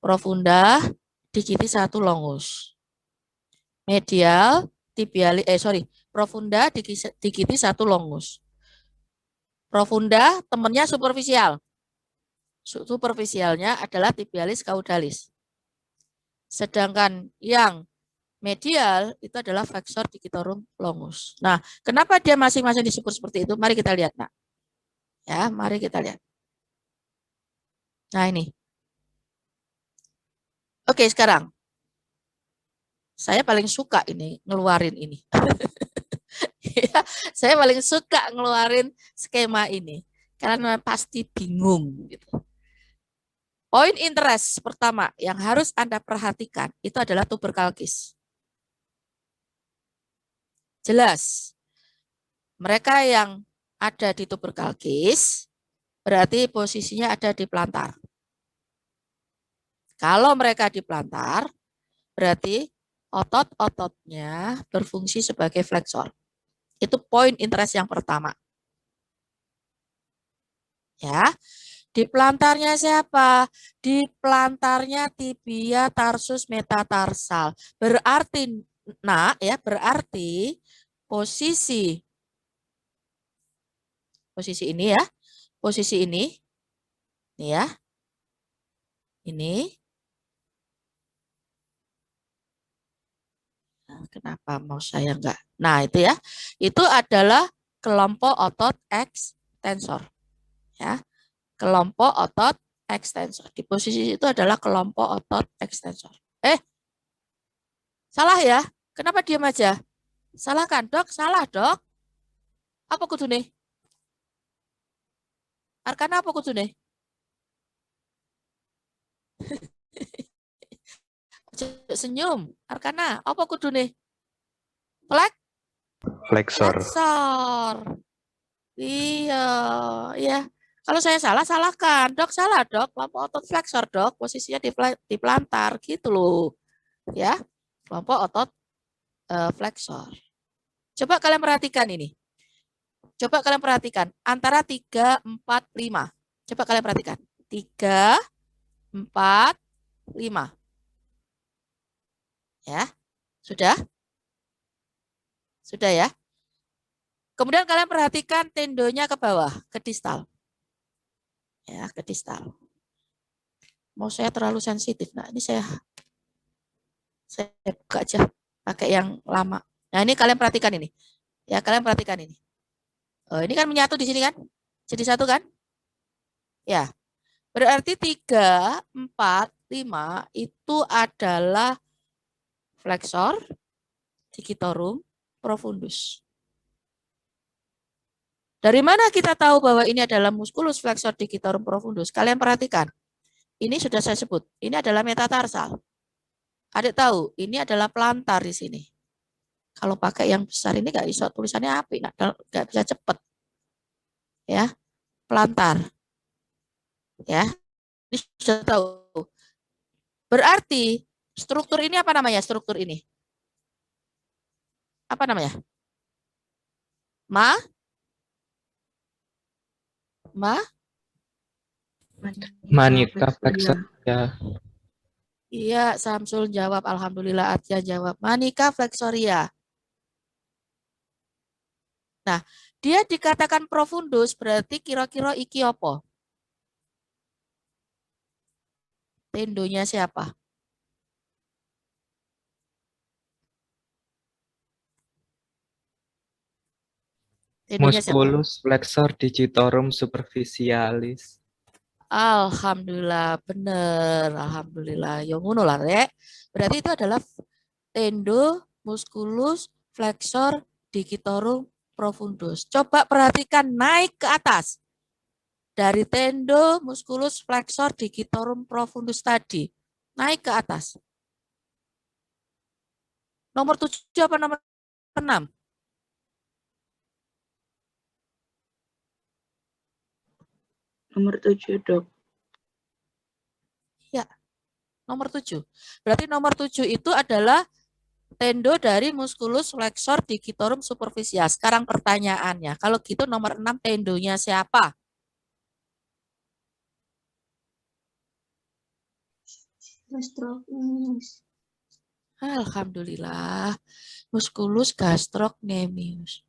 [SPEAKER 1] Profunda digiti 1 longus. Medial tibialis profunda digiti 1 longus. Profunda temannya superficial. Superficialnya adalah tibialis caudalis. Sedangkan yang medial itu adalah flexor digitorum longus. Nah, kenapa dia masing-masing disebut seperti itu? Mari kita lihat, Nak. Ya, mari kita lihat. Nah, ini. Oke, sekarang. Saya paling suka ini, ngeluarin ini. Ya, saya paling suka ngeluarin skema ini. Karena pasti bingung. Gitu. Poin interest pertama yang harus Anda perhatikan itu adalah tuberculkis. Jelas. Mereka yang ada di tuberculkis berarti posisinya ada di plantar. Kalau mereka di plantar berarti otot-ototnya berfungsi sebagai flexor. Itu poin interest yang pertama. Ya. Di plantarnya siapa? Di plantarnya tibia tarsus metatarsal. Berarti, nah ya, berarti posisi ini ya, posisi ini ya, ini. Nah, kenapa mau saya enggak? Nah itu ya, itu adalah kelompok otot ekstensor, ya. Kelompok otot ekstensor. Di posisi itu adalah kelompok otot ekstensor. Salah ya? Kenapa diam aja? Salah kan, Dok? Salah, Dok. Apa kudu nih? Arkana apa kudu nih? Senyum. Arkana, apa kudu nih?
[SPEAKER 3] Flexor.
[SPEAKER 1] Flexor. Iya, ya. Kalau saya salah, salahkan. Dok, salah, Dok. Kelompok otot flexor, Dok. Posisinya di plantar, gitu loh. Ya, kelompok otot flexor. Coba kalian perhatikan ini. Coba kalian perhatikan. Antara 3, 4, 5. Coba kalian perhatikan. 3, 4, 5. Ya, sudah? Sudah ya? Kemudian kalian perhatikan tendonya ke bawah, ke distal. Ya, ke distal. Mau saya terlalu sensitif. Nah, ini saya buka aja pakai yang lama. Nah, ini kalian perhatikan ini. Ya, kalian perhatikan ini. Oh, ini kan menyatu di sini kan? Jadi satu kan? Ya. Berarti 3, 4, 5 itu adalah flexor digitorum profundus. Dari mana kita tahu bahwa ini adalah musculus flexor digitorum profundus? Kalian perhatikan. Ini sudah saya sebut. Ini adalah metatarsal. Adik tahu, ini adalah plantar di sini. Kalau pakai yang besar ini nggak bisa tulisannya api, nggak bisa cepat. Ya, plantar. Ya, ini sudah tahu. Berarti struktur ini apa namanya? Struktur ini apa namanya?
[SPEAKER 5] Manica flexor ya.
[SPEAKER 1] Iya, Samsul jawab. Alhamdulillah, Atya jawab. Manica flexoria. Nah, dia dikatakan profundus berarti kira-kira iki apa? Tendonya siapa? Tendonya siapa?
[SPEAKER 5] Musculus flexor digitorum superficialis.
[SPEAKER 1] Alhamdulillah, bener. Alhamdulillah. Yang ngono lah, Rek. Berarti itu adalah tendo musculus flexor digitorum profundus. Coba perhatikan naik ke atas. Dari tendo musculus flexor digitorum profundus tadi. Naik ke atas. Nomor 7 apa nomor 6?
[SPEAKER 2] Nomor 7, Dok.
[SPEAKER 1] Ya, nomor 7. Berarti nomor 7 itu adalah tendo dari musculus flexor digitorum superficial. Sekarang pertanyaannya, kalau gitu nomor 6 tendonya siapa?
[SPEAKER 7] Gastrocnemius.
[SPEAKER 1] Alhamdulillah. Musculus gastrocnemius.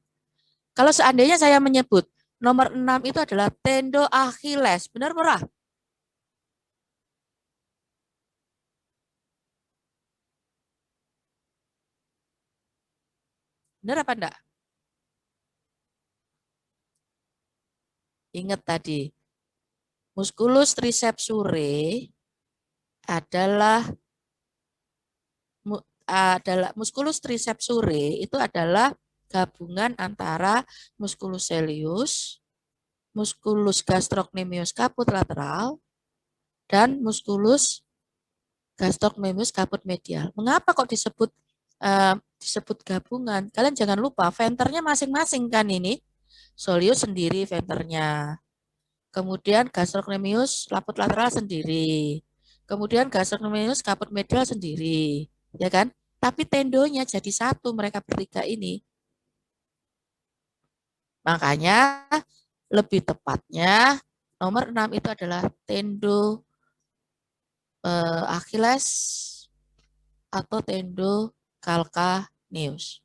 [SPEAKER 1] Kalau seandainya saya menyebut nomor 6 itu adalah tendo Achilles, benar murah? Benar apa enggak? Ingat tadi, musculus tricepsure adalah musculus tricepsure itu adalah gabungan antara musculus coelius, musculus gastrocnemius caput lateral, dan musculus gastrocnemius caput medial. Mengapa kok disebut gabungan? Kalian jangan lupa venternya masing-masing kan ini. Soleus sendiri venternya. Kemudian gastrocnemius caput lateral sendiri. Kemudian gastrocnemius caput medial sendiri, ya kan? Tapi tendonya jadi satu mereka bertiga ini. Makanya lebih tepatnya nomor 6 itu adalah tendo Achilles atau tendo calcaneus.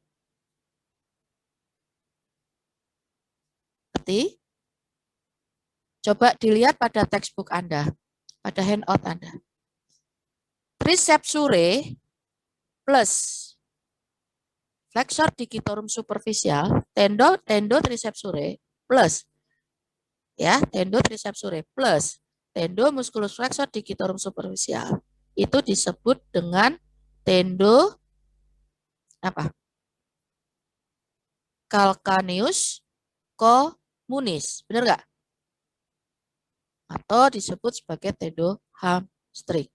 [SPEAKER 1] Ngerti? Coba dilihat pada textbook Anda, pada handout Anda. Tricepsure plus flexor digitorum superficial, tendo tricepsure plus ya, tendo tricepsure plus tendo musculus flexor digitorum superficial. Itu disebut dengan tendo apa? Calcaneus communis. Benar nggak? Atau disebut sebagai tendo hamstring.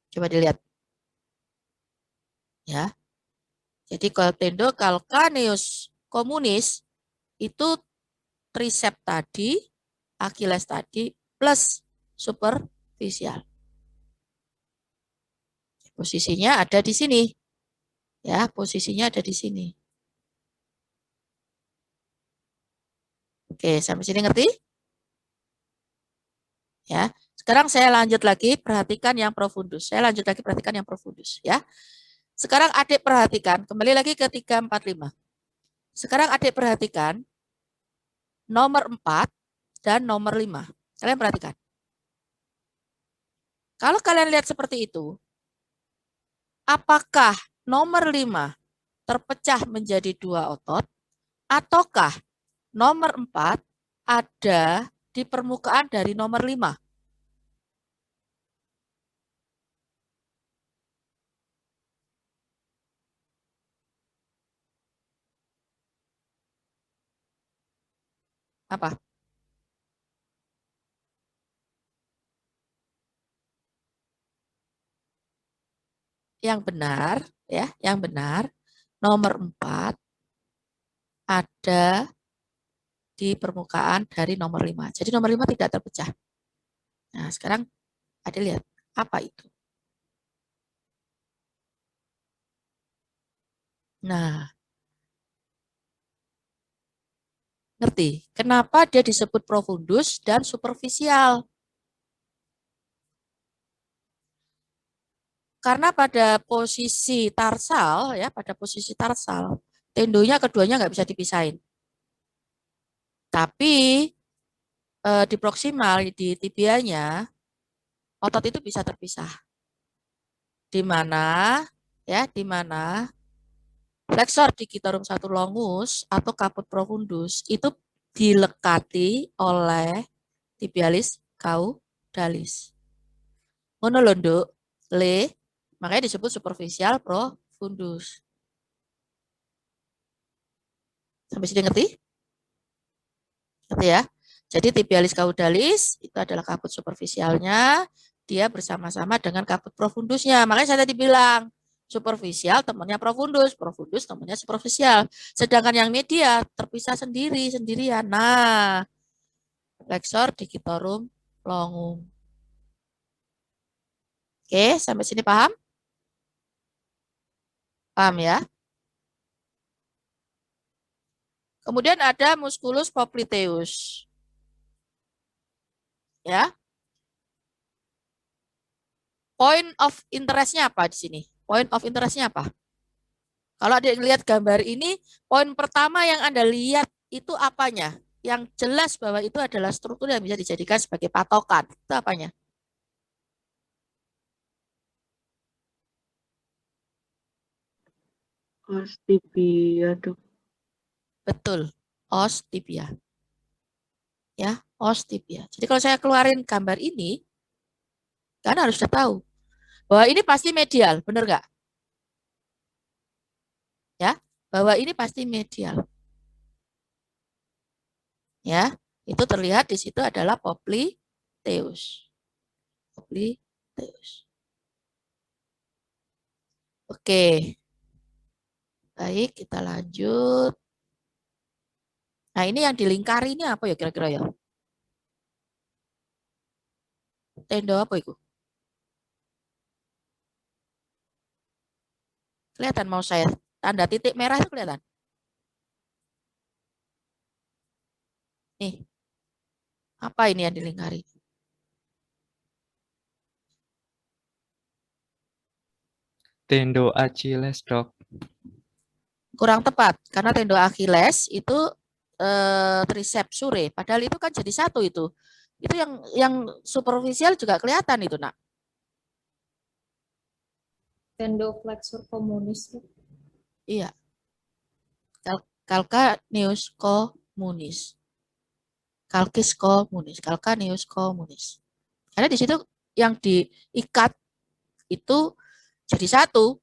[SPEAKER 1] Coba dilihat. Ya. Jadi kalau tendo calcaneus communis itu tricep tadi, Achilles tadi plus superficial. Posisinya ada di sini. Ya, posisinya ada di sini. Oke, sampai sini ngerti? Ya. Sekarang saya lanjut lagi, perhatikan yang profundus. Saya lanjut lagi perhatikan yang profundus, ya. Sekarang adik perhatikan, kembali lagi ke 345. Sekarang adik perhatikan nomor 4 dan nomor 5. Kalian perhatikan. Kalau kalian lihat seperti itu, apakah nomor 5 terpecah menjadi 2 otot, ataukah nomor 4 ada di permukaan dari nomor 5? Apa? Yang benar, ya, yang benar, nomor 4 ada di permukaan dari nomor 5. Jadi nomor 5 tidak terpecah. Nah, sekarang ada lihat apa itu. Nah, ngerti kenapa dia disebut profundus dan superficial? Karena pada posisi tarsal, ya, pada posisi tarsal, tendonya keduanya nggak bisa dipisahin. Tapi di proksimal, di tibianya, otot itu bisa terpisah. Di mana, ya, di mana flexor digitorum 1 longus atau caput profundus itu dilekati oleh tibialis caudalis. Ngono lho, Nduk. Le, makanya disebut superficial profundus. Sampai sini ngerti? Ngerti ya? Jadi tibialis caudalis itu adalah kaput superficialnya, dia bersama-sama dengan kaput profundusnya. Makanya saya tadi bilang, superficial temannya profundus, profundus temannya superficial. Sedangkan yang media terpisah sendirian. Nah, flexor digitorum longum. Oke, sampai sini paham? Paham ya? Kemudian ada musculus popliteus. Ya. Point of interest-nya apa di sini? Point of interest-nya apa? Kalau ada yang lihat gambar ini, poin pertama yang Anda lihat itu apanya? Yang jelas bahwa itu adalah struktur yang bisa dijadikan sebagai patokan. Itu apanya?
[SPEAKER 2] Os tibia, Dok.
[SPEAKER 1] Betul, os tibia. Ya, os tibia. Jadi kalau saya keluarin gambar ini, kan harus sudah tahu bahwa ini pasti medial, benar nggak? Ya, bahwa ini pasti medial. Ya, itu terlihat di situ adalah popliteus. Popliteus. Oke. Baik, kita lanjut. Nah, ini yang dilingkari ini apa ya kira-kira ya? Tendo apa itu? Kelihatan mau saya tanda titik merah itu kelihatan? Nih. Apa ini yang dilingkari?
[SPEAKER 5] Tendo Achilles, Dok.
[SPEAKER 1] Kurang tepat karena tendo Achilles itu tricepsure, padahal itu kan jadi satu itu. Itu yang superficial juga kelihatan itu, Nak.
[SPEAKER 7] Tendo flexor communis.
[SPEAKER 1] Iya. Calcaneus communis. Calcis communis, calcaneus communis. Karena di situ yang diikat itu jadi satu.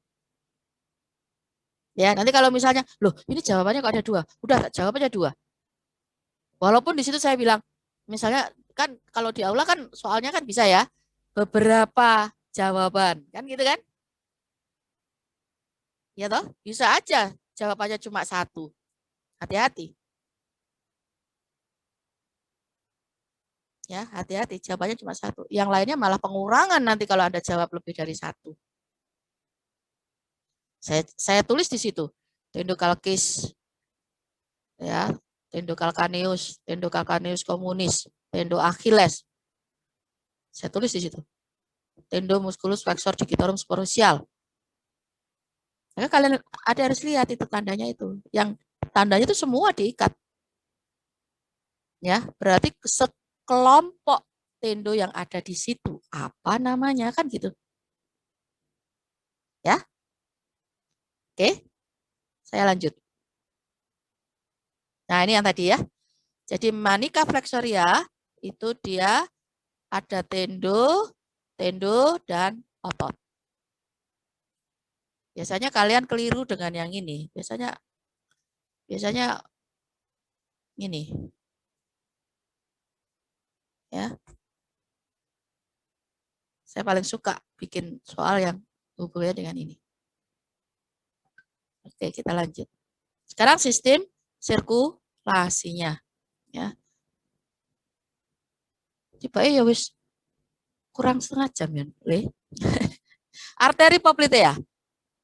[SPEAKER 1] Ya, nanti kalau misalnya, loh ini jawabannya kok ada 2. Udah, jawabannya 2. Walaupun di situ saya bilang, misalnya kan kalau di aula kan soalnya kan bisa ya, beberapa jawaban. Kan gitu kan? Ya toh, bisa aja jawabannya cuma 1. Hati-hati. Ya, hati-hati, jawabannya cuma 1. Yang lainnya malah pengurangan nanti kalau Anda jawab lebih dari 1. Saya tulis di situ. Tendo calcis, ya, tendo calcaneus communis, tendo Achilles. Saya tulis di situ. Tendo musculus flexor digitorum superficial. Maka kalian ada harus lihat itu tandanya itu. Yang tandanya itu semua diikat. Ya, berarti sekelompok tendo yang ada di situ. Apa namanya kan gitu. Ya. Oke. Saya lanjut. Nah, ini yang tadi ya. Jadi manica flexoria itu dia ada tendo, dan otot. Biasanya kalian keliru dengan yang ini. Biasanya ini. Ya. Saya paling suka bikin soal yang hubungannya dengan ini. Oke, kita lanjut. Sekarang sistem sirkulasinya. Ya. Coba ya wis kurang setengah jam ya. Arteri poplitea.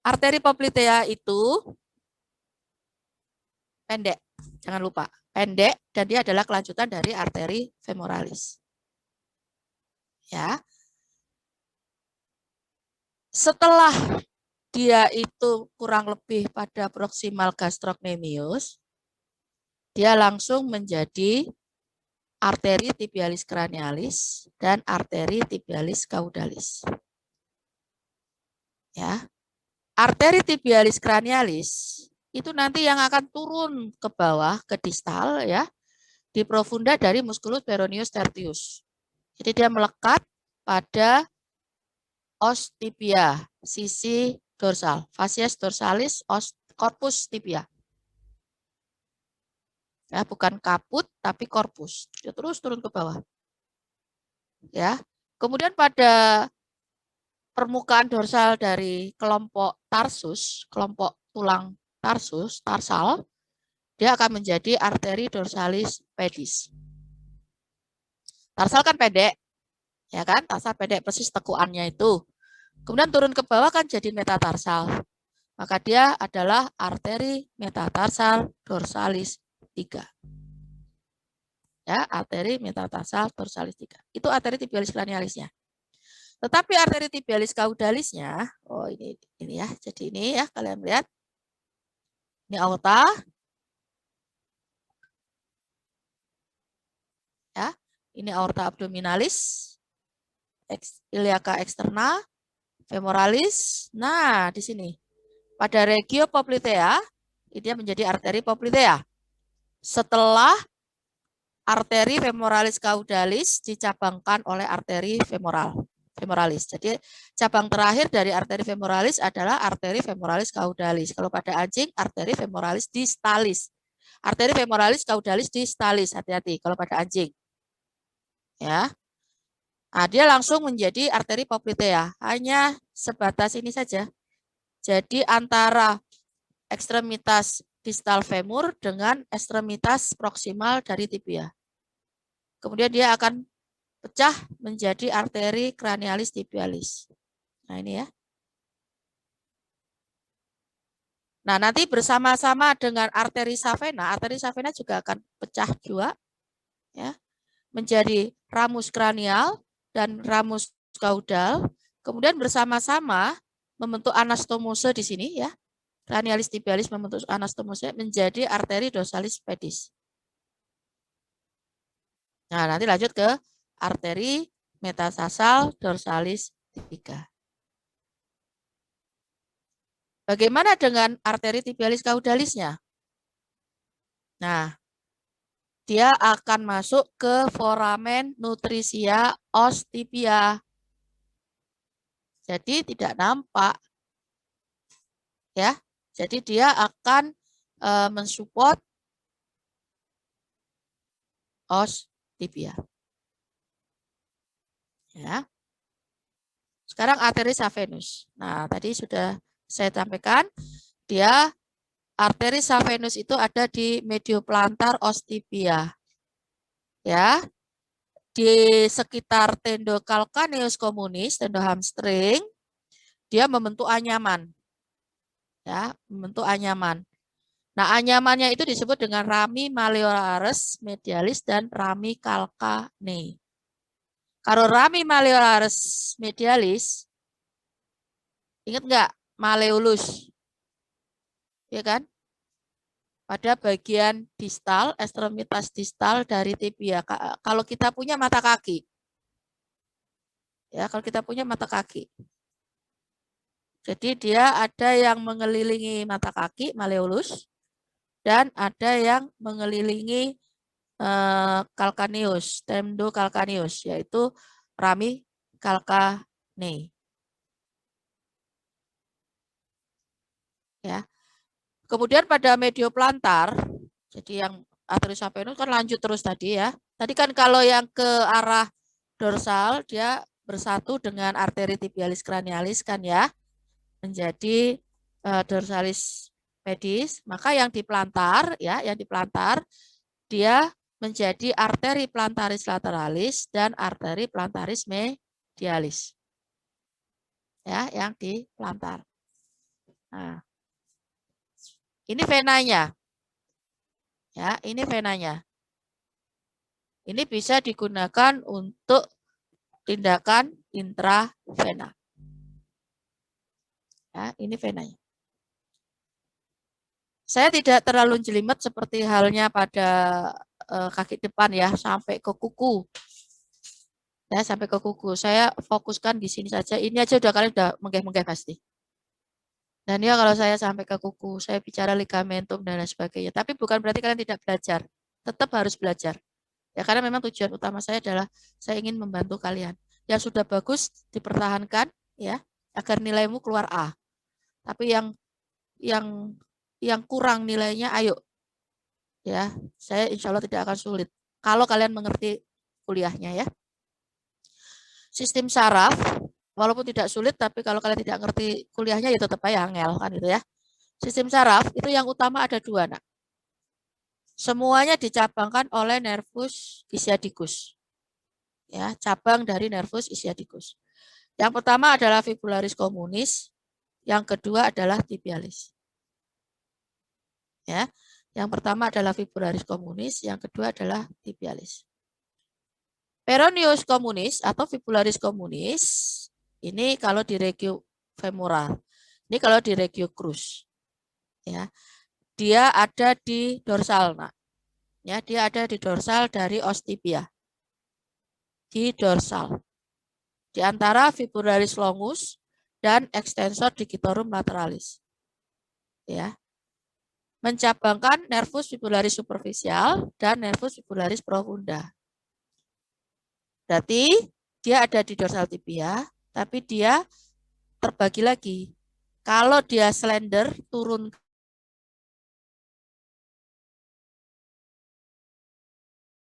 [SPEAKER 1] Arteri poplitea itu pendek. Jangan lupa. Pendek dan dia adalah kelanjutan dari arteri femoralis. Ya. Setelah dia itu kurang lebih pada proximal gastrocnemius, dia langsung menjadi arteri tibialis cranialis dan arteri tibialis caudalis. Ya. Arteri tibialis cranialis itu nanti yang akan turun ke bawah ke distal ya, di profunda dari musculus peroneus tertius. Jadi dia melekat pada os tibia, sisi dorsal, fascies dorsalis, os corpus tibia. Ya, bukan kaput tapi korpus. Dia terus turun ke bawah. Ya. Kemudian pada permukaan dorsal dari kelompok tarsus, kelompok tulang tarsus, tarsal, dia akan menjadi arteri dorsalis pedis. Tarsal kan pendek. Ya kan, tarsal pendek persis tekuannya itu. Kemudian turun ke bawah kan jadi metatarsal. Maka dia adalah arteri metatarsal dorsalis 3. Ya, arteri metatarsal dorsalis 3. Itu arteri tibialis cranialisnya. Tetapi arteri tibialis caudalisnya, oh ini ya. Jadi ini ya, kalian lihat. Ini aorta. Ya, ini aorta abdominalis. Iliaca externa, femoralis. Nah, di sini. Pada regio poplitea, dia menjadi arteri poplitea. Setelah arteri femoralis caudalis dicabangkan oleh arteri femoralis. Jadi cabang terakhir dari arteri femoralis adalah arteri femoralis caudalis. Kalau pada anjing, arteri femoralis distalis. Arteri femoralis caudalis distalis. Hati-hati kalau pada anjing. Ya. Nah, dia langsung menjadi arteri poplitea. Hanya sebatas ini saja. Jadi antara ekstremitas distal femur dengan ekstremitas proksimal dari tibia. Kemudian dia akan pecah menjadi arteri cranialis tibialis. Nah ini ya. Nah nanti bersama-sama dengan arteri savena juga akan pecah juga. Ya, menjadi ramus kranial dan ramus caudal. Kemudian bersama-sama membentuk anastomose di sini ya. Cranialis tibialis membentuk anastomose menjadi arteri dorsalis pedis. Nah, nanti lanjut ke arteri metatarsal dorsalis 3. Bagaimana dengan arteri tibialis caudalisnya? Nah, dia akan masuk ke foramen nutrisia os tibia. Jadi tidak nampak. Ya. Jadi dia akan mensupport os tibia. Ya. Sekarang arteri saphenus. Nah, tadi sudah saya sampaikan, dia arteri saphenus itu ada di medioplantar os tibia. Ya. Di sekitar tendo calcaneus communis, tendo hamstring, dia membentuk anyaman. Ya, membentuk anyaman. Nah, anyamannya itu disebut dengan rami malleolaris medialis dan rami calcaneae. Kalau rami malleolaris medialis, ingat nggak malleolus? Ya kan? Pada bagian distal, ekstremitas distal dari tibia. Kalau kita punya mata kaki. Ya, kalau kita punya mata kaki. Jadi dia ada yang mengelilingi mata kaki, malleolus, dan ada yang mengelilingi calcaneus, tendo calcaneus, yaitu rami calcaneae. Ya. Kemudian pada medioplantar, jadi yang arteri saphenus kan lanjut terus tadi ya, Tadi kan kalau yang ke arah dorsal dia bersatu dengan arteri tibialis cranialis kan ya, menjadi dorsalis pedis. Maka yang di plantar ya, dia menjadi arteri plantaris lateralis dan arteri plantaris medialis. Ya, yang di plantar. Nah, ini venanya. Ya, ini venanya. Ini bisa digunakan untuk tindakan intravena. Ya, ini venanya. Saya tidak terlalu jelimet seperti halnya pada kaki depan ya, sampai ke kuku. Ya, sampai ke kuku. Saya fokuskan di sini saja. Ini aja kalian udah menggeh-menggeh pasti. Dan ya kalau saya sampai ke kuku, saya bicara ligamentum dan lain sebagainya. Tapi bukan berarti kalian tidak belajar. Tetap harus belajar. Ya karena memang tujuan utama saya adalah saya ingin membantu kalian. Yang sudah bagus dipertahankan ya, agar nilaimu keluar A. Tapi yang kurang nilainya ayo. Ya, saya insya Allah tidak akan sulit. Kalau kalian mengerti kuliahnya ya. Sistem saraf, walaupun tidak sulit, tapi kalau kalian tidak ngerti kuliahnya ya tetap aja angel kan gitu ya. Sistem saraf itu yang utama ada 2 nak. Semuanya dicabangkan oleh nervus ischiadicus. Ya, cabang dari nervus ischiadicus. Yang pertama adalah fibularis communis, yang kedua adalah tibialis. Ya, yang pertama adalah fibularis communis, yang kedua adalah tibialis. Peroneus communis atau fibularis communis ini kalau di regio femoral. Ini kalau di regio crus. Ya. Dia ada di dorsal, Nak. Ya, dia ada di dorsal dari os tibia. Di dorsal. Di antara fibularis longus dan extensor digitorum lateralis. Ya. Mencabangkan nervus fibularis superficial dan nervus fibularis profunda. Berarti dia ada di dorsal tibia, tapi dia terbagi lagi. Kalau dia slender, turun ke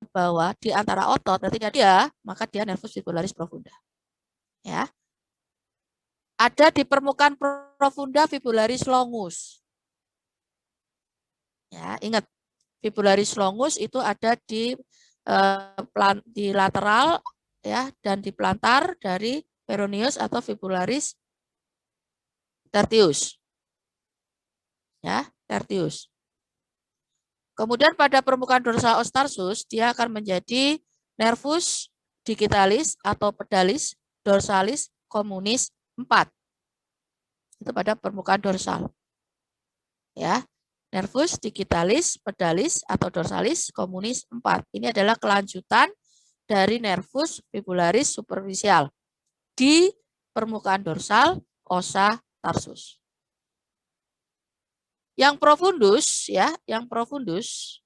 [SPEAKER 1] bawah di antara otot, berarti dia, maka dia nervus fibularis profunda. Ya. Ada di permukaan profunda fibularis longus. Ya, ingat, fibularis longus itu ada di lateral ya dan di plantar dari peroneus atau fibularis tertius. Ya, tertius. Kemudian pada permukaan dorsal os tarsus dia akan menjadi nervus digitalis atau pedalis dorsalis communis 4. Itu pada permukaan dorsal. Ya. Nervus digitalis, pedalis atau dorsalis communis 4. Ini adalah kelanjutan dari nervus fibularis superficial di permukaan dorsal ossa tarsus. Yang profundus ya, yang profundus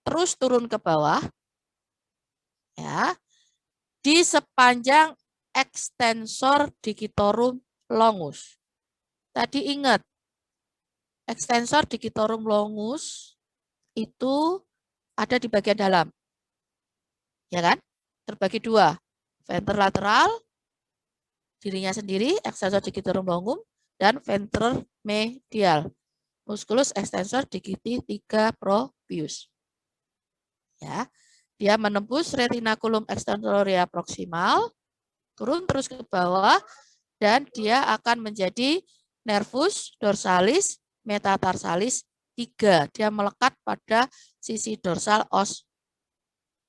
[SPEAKER 1] terus turun ke bawah ya. Di sepanjang extensor digitorum longus. Tadi ingat extensor digitorum longus itu ada di bagian dalam. Ya kan? Terbagi 2. Venter lateral, dirinya sendiri, extensor digitorum longum, dan venter medial, musculus extensor digiti 3 propius. Ya, dia menembus retinaculum extensoria proximal, turun terus ke bawah, dan dia akan menjadi nervus dorsalis metatarsalis 3. Dia melekat pada sisi dorsal os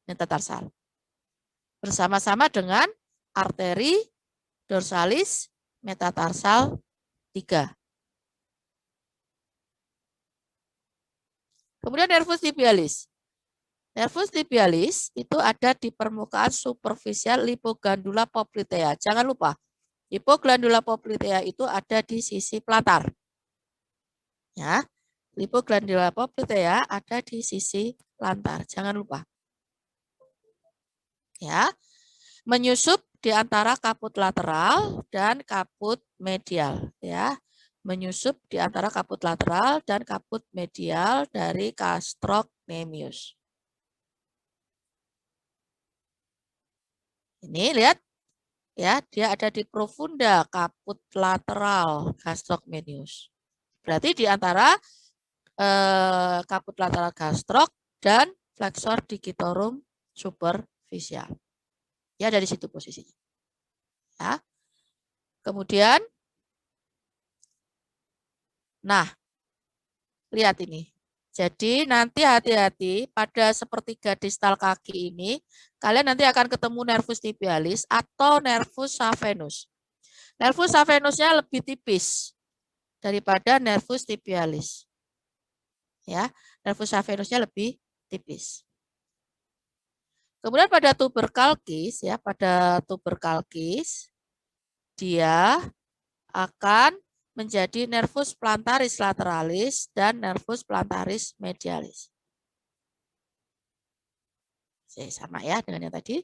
[SPEAKER 1] metatarsal. Bersama-sama dengan arteri dorsalis metatarsal 3. Kemudian nervus tibialis. Nervus tibialis itu ada di permukaan superficial lipoglandula poplitea. Jangan lupa, lipoglandula poplitea itu ada di sisi plantar. Ya, lipoglandula poplitea ada di sisi plantar. Jangan lupa. Ya, menyusup di antara kaput lateral dan kaput medial. Ya, menyusup di antara kaput lateral dan kaput medial dari gastrocnemius. Ini lihat ya, dia ada di profunda kaput lateral gastrok medius. Berarti di antara kaput lateral gastrok dan flexor digitorum superficial. Ya, dari situ posisinya. Ya. Kemudian, nah, lihat ini. Jadi nanti hati-hati pada sepertiga distal kaki ini, kalian nanti akan ketemu nervus tibialis atau nervus saphenus. Nervus saphenusnya lebih tipis daripada nervus tibialis. Ya, nervus saphenusnya lebih tipis. Kemudian pada tuberculkis, ya, pada tuberculkis dia akan menjadi nervus plantaris lateralis dan nervus plantaris medialis. Sama ya dengan yang tadi.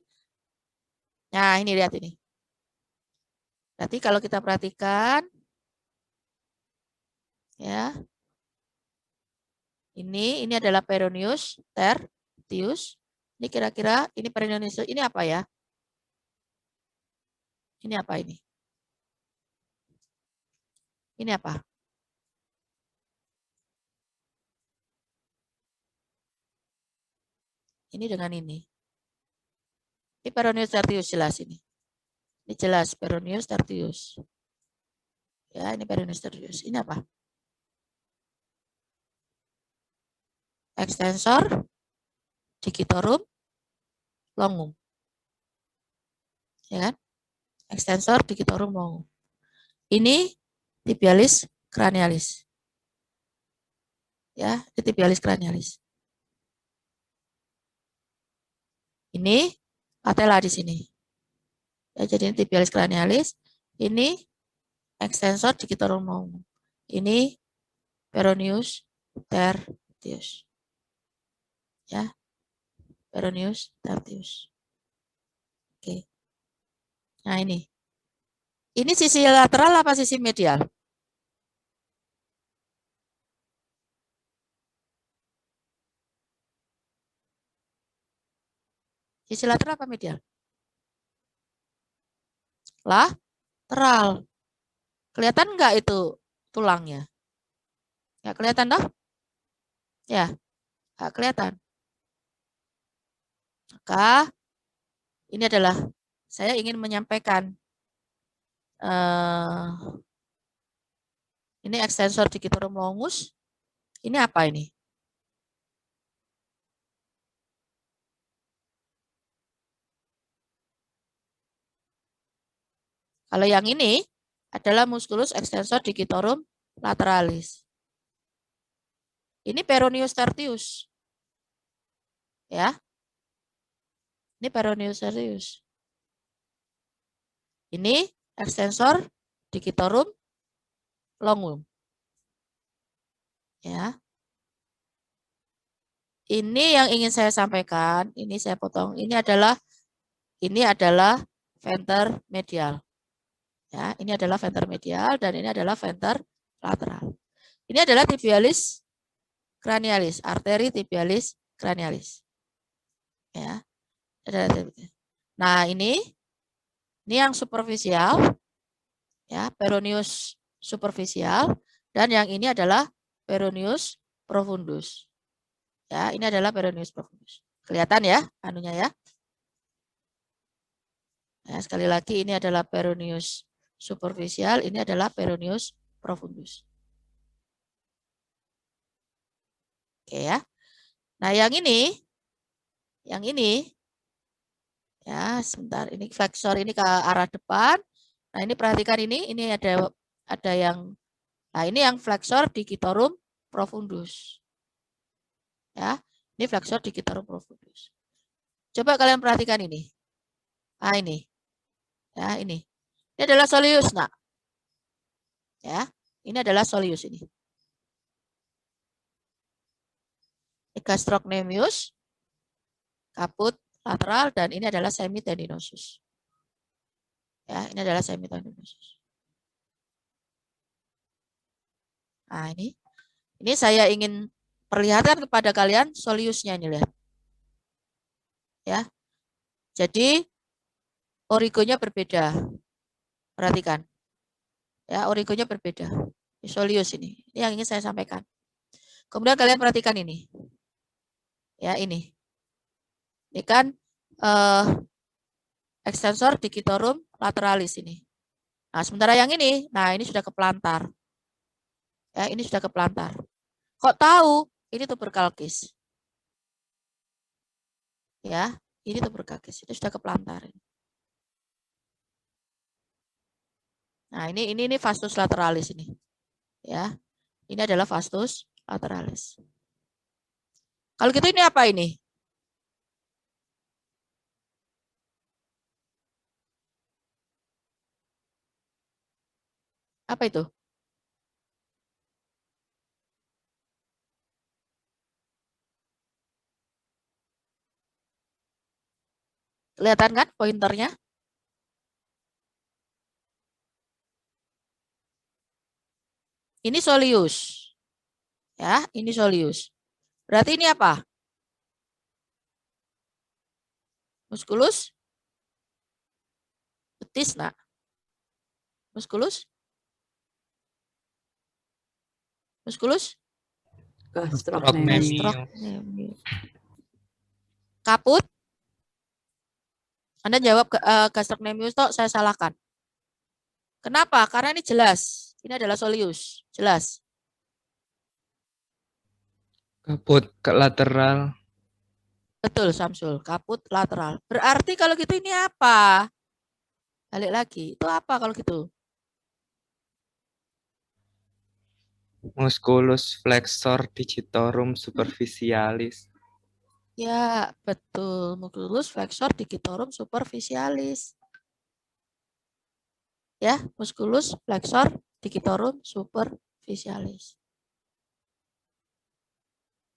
[SPEAKER 1] Nah, ini lihat ini. Berarti kalau kita perhatikan, ya, ini adalah peroneus tertius. Ini kira-kira ini peroneus ini apa ya? Ini apa ini? Ini apa? Ini dengan ini. Ini peroneus tertius jelas ini. Ini jelas peroneus tertius. Ya, ini peroneus tertius. Ini apa? Extensor digitorum longum. Ya kan? Extensor digitorum longum. Ini tibialis cranialis. Ya, ini tibialis cranialis. Ini patella di sini. Ya, jadi ini tibialis cranialis. Ini extensor digitorum longum. Ini peroneus tertius. Ya, peroneus tertius. Oke. Nah, ini sisi lateral apa sisi medial? Sisi lateral apa medial? Lateral. Kelihatan enggak itu tulangnya? Enggak kelihatan toh? Ya, enggak kelihatan. Maka ini adalah saya ingin menyampaikan ini extensor digitorum longus. Ini apa ini? Kalau yang ini adalah musculus extensor digitorum lateralis. Ini peroneus tertius. Ya. Ini peroneus tertius. Ini extensor digitorum longum. Ya. Ini yang ingin saya sampaikan, ini saya potong. Ini adalah venter medial. Ya, ini adalah venter medial dan ini adalah venter lateral. Ini adalah tibialis cranialis, arteri tibialis cranialis. Ya. Nah, ini yang superficial, ya, peroneus superficial, dan yang ini adalah peroneus profundus. Ya, ini adalah peroneus profundus. Kelihatan ya, anunya ya. Ya, sekali lagi ini adalah peroneus superficial, ini adalah peroneus profundus. Oke ya. Nah, yang ini ya, sebentar, ini flexor ini ke arah depan. Nah, ini perhatikan ini ada yang, nah ini yang flexor digitorum profundus. Ya, ini flexor digitorum profundus. Coba kalian perhatikan ini. Nah, ini. Ya, ini. Ini adalah soleus, nak. Ya, ini adalah soleus ini. Gastrocnemius, kaput lateral, dan ini adalah semitendinosus. Ya, ini adalah semitendinosus. Nah, ini saya ingin perlihatkan kepada kalian soleusnya ini, lihat. Ya. Jadi Origonya berbeda. Perhatikan. Ya, origonya berbeda. Soleus ini. Ini yang ingin saya sampaikan. Kemudian kalian perhatikan ini. Ya, ini. Ini kan extensor digitorum lateralis ini. Nah, sementara yang ini, nah ini sudah kepelantar. Ya, ini sudah kepelantar. Kok tahu? Ini tuberculkis. Ya, ini tuberculkis. Itu sudah kepelantar. Nah, ini vastus lateralis ini. Ya. Ini adalah vastus lateralis. Kalau gitu ini apa ini? Apa itu? Kelihatan kan pointernya? Ini soleus. Ya, ini soleus. Berarti ini apa? Musculus? Betis, nak? Musculus? Musculus?
[SPEAKER 4] Gastrocnemius.
[SPEAKER 1] Gastrocnemius. Kaput? Anda jawab gastrocnemius toh, saya salahkan. Kenapa? Karena ini jelas. Ini adalah soleus. Jelas.
[SPEAKER 5] Kaput ke lateral.
[SPEAKER 1] Betul, Samsul. Kaput lateral. Berarti kalau gitu ini apa? Balik lagi. Itu apa kalau gitu?
[SPEAKER 5] Musculus flexor digitorum superficialis.
[SPEAKER 1] Ya, betul. Musculus flexor digitorum superficialis. Ya, musculus flexor digitorum superficialis.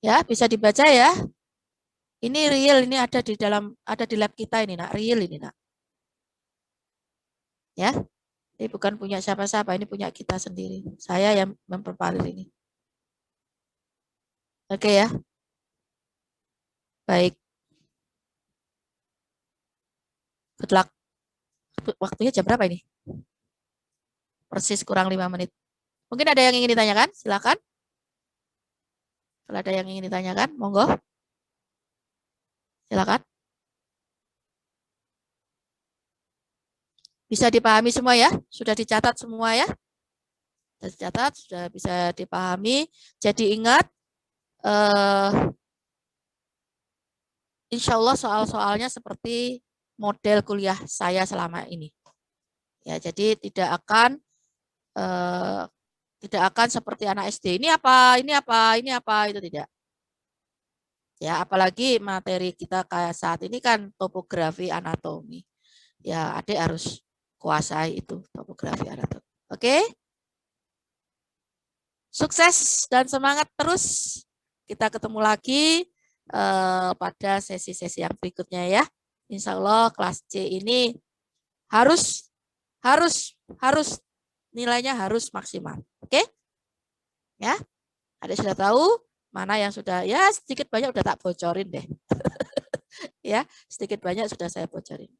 [SPEAKER 1] Ya, bisa dibaca ya. Ini real, ini ada di lab kita ini, nak. Real ini, nak. Ya. Ini bukan punya siapa-siapa, ini punya kita sendiri. Saya yang memperparah ini. Oke ya. Baik. Good luck. Waktunya jam berapa ini? Persis kurang 5 menit. Mungkin ada yang ingin ditanyakan? Silakan. Kalau ada yang ingin ditanyakan, monggo. Silakan. Bisa dipahami semua ya? Sudah dicatat semua ya? Sudah dicatat, sudah bisa dipahami. Jadi ingat, insya Allah soal-soalnya seperti model kuliah saya selama ini. Ya, jadi tidak akan seperti anak SD. Ini apa, itu tidak. Ya, apalagi materi kita kayak saat ini kan topografi anatomi. Ya, adik harus kuasai itu topografi anatomi. Oke? Sukses dan semangat terus. Kita ketemu lagi pada sesi-sesi yang berikutnya ya. Insya Allah kelas C ini harus nilainya harus maksimal. Oke? Ya. Adik sudah tahu mana yang sudah ya sedikit banyak udah tak bocorin deh. Ya, sedikit banyak sudah saya bocorin.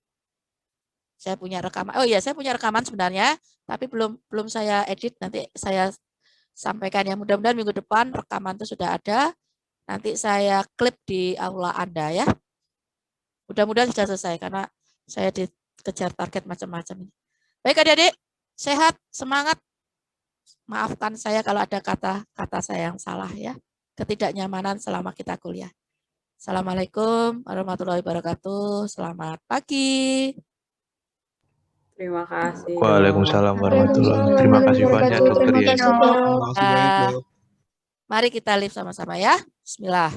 [SPEAKER 1] Saya punya rekaman. Oh iya, saya punya rekaman sebenarnya, tapi belum saya edit, nanti saya sampaikan ya. Mudah-mudahan minggu depan rekaman itu sudah ada. Nanti saya klip di aula Anda ya. Mudah-mudahan sudah selesai karena saya dikejar target macam-macam ini. Baik adik-adik, sehat, semangat. Maafkan saya kalau ada kata-kata saya yang salah ya. Ketidaknyamanan selama kita kuliah. Assalamualaikum warahmatullahi wabarakatuh. Selamat pagi.
[SPEAKER 4] Terima kasih.
[SPEAKER 3] Waalaikumsalam warahmatullahi wabarakatuh. Terima kasih banyak Dokter
[SPEAKER 7] Terima
[SPEAKER 3] Yeni.
[SPEAKER 7] kasih, Dok.
[SPEAKER 1] Mari kita live sama-sama ya. Bismillah.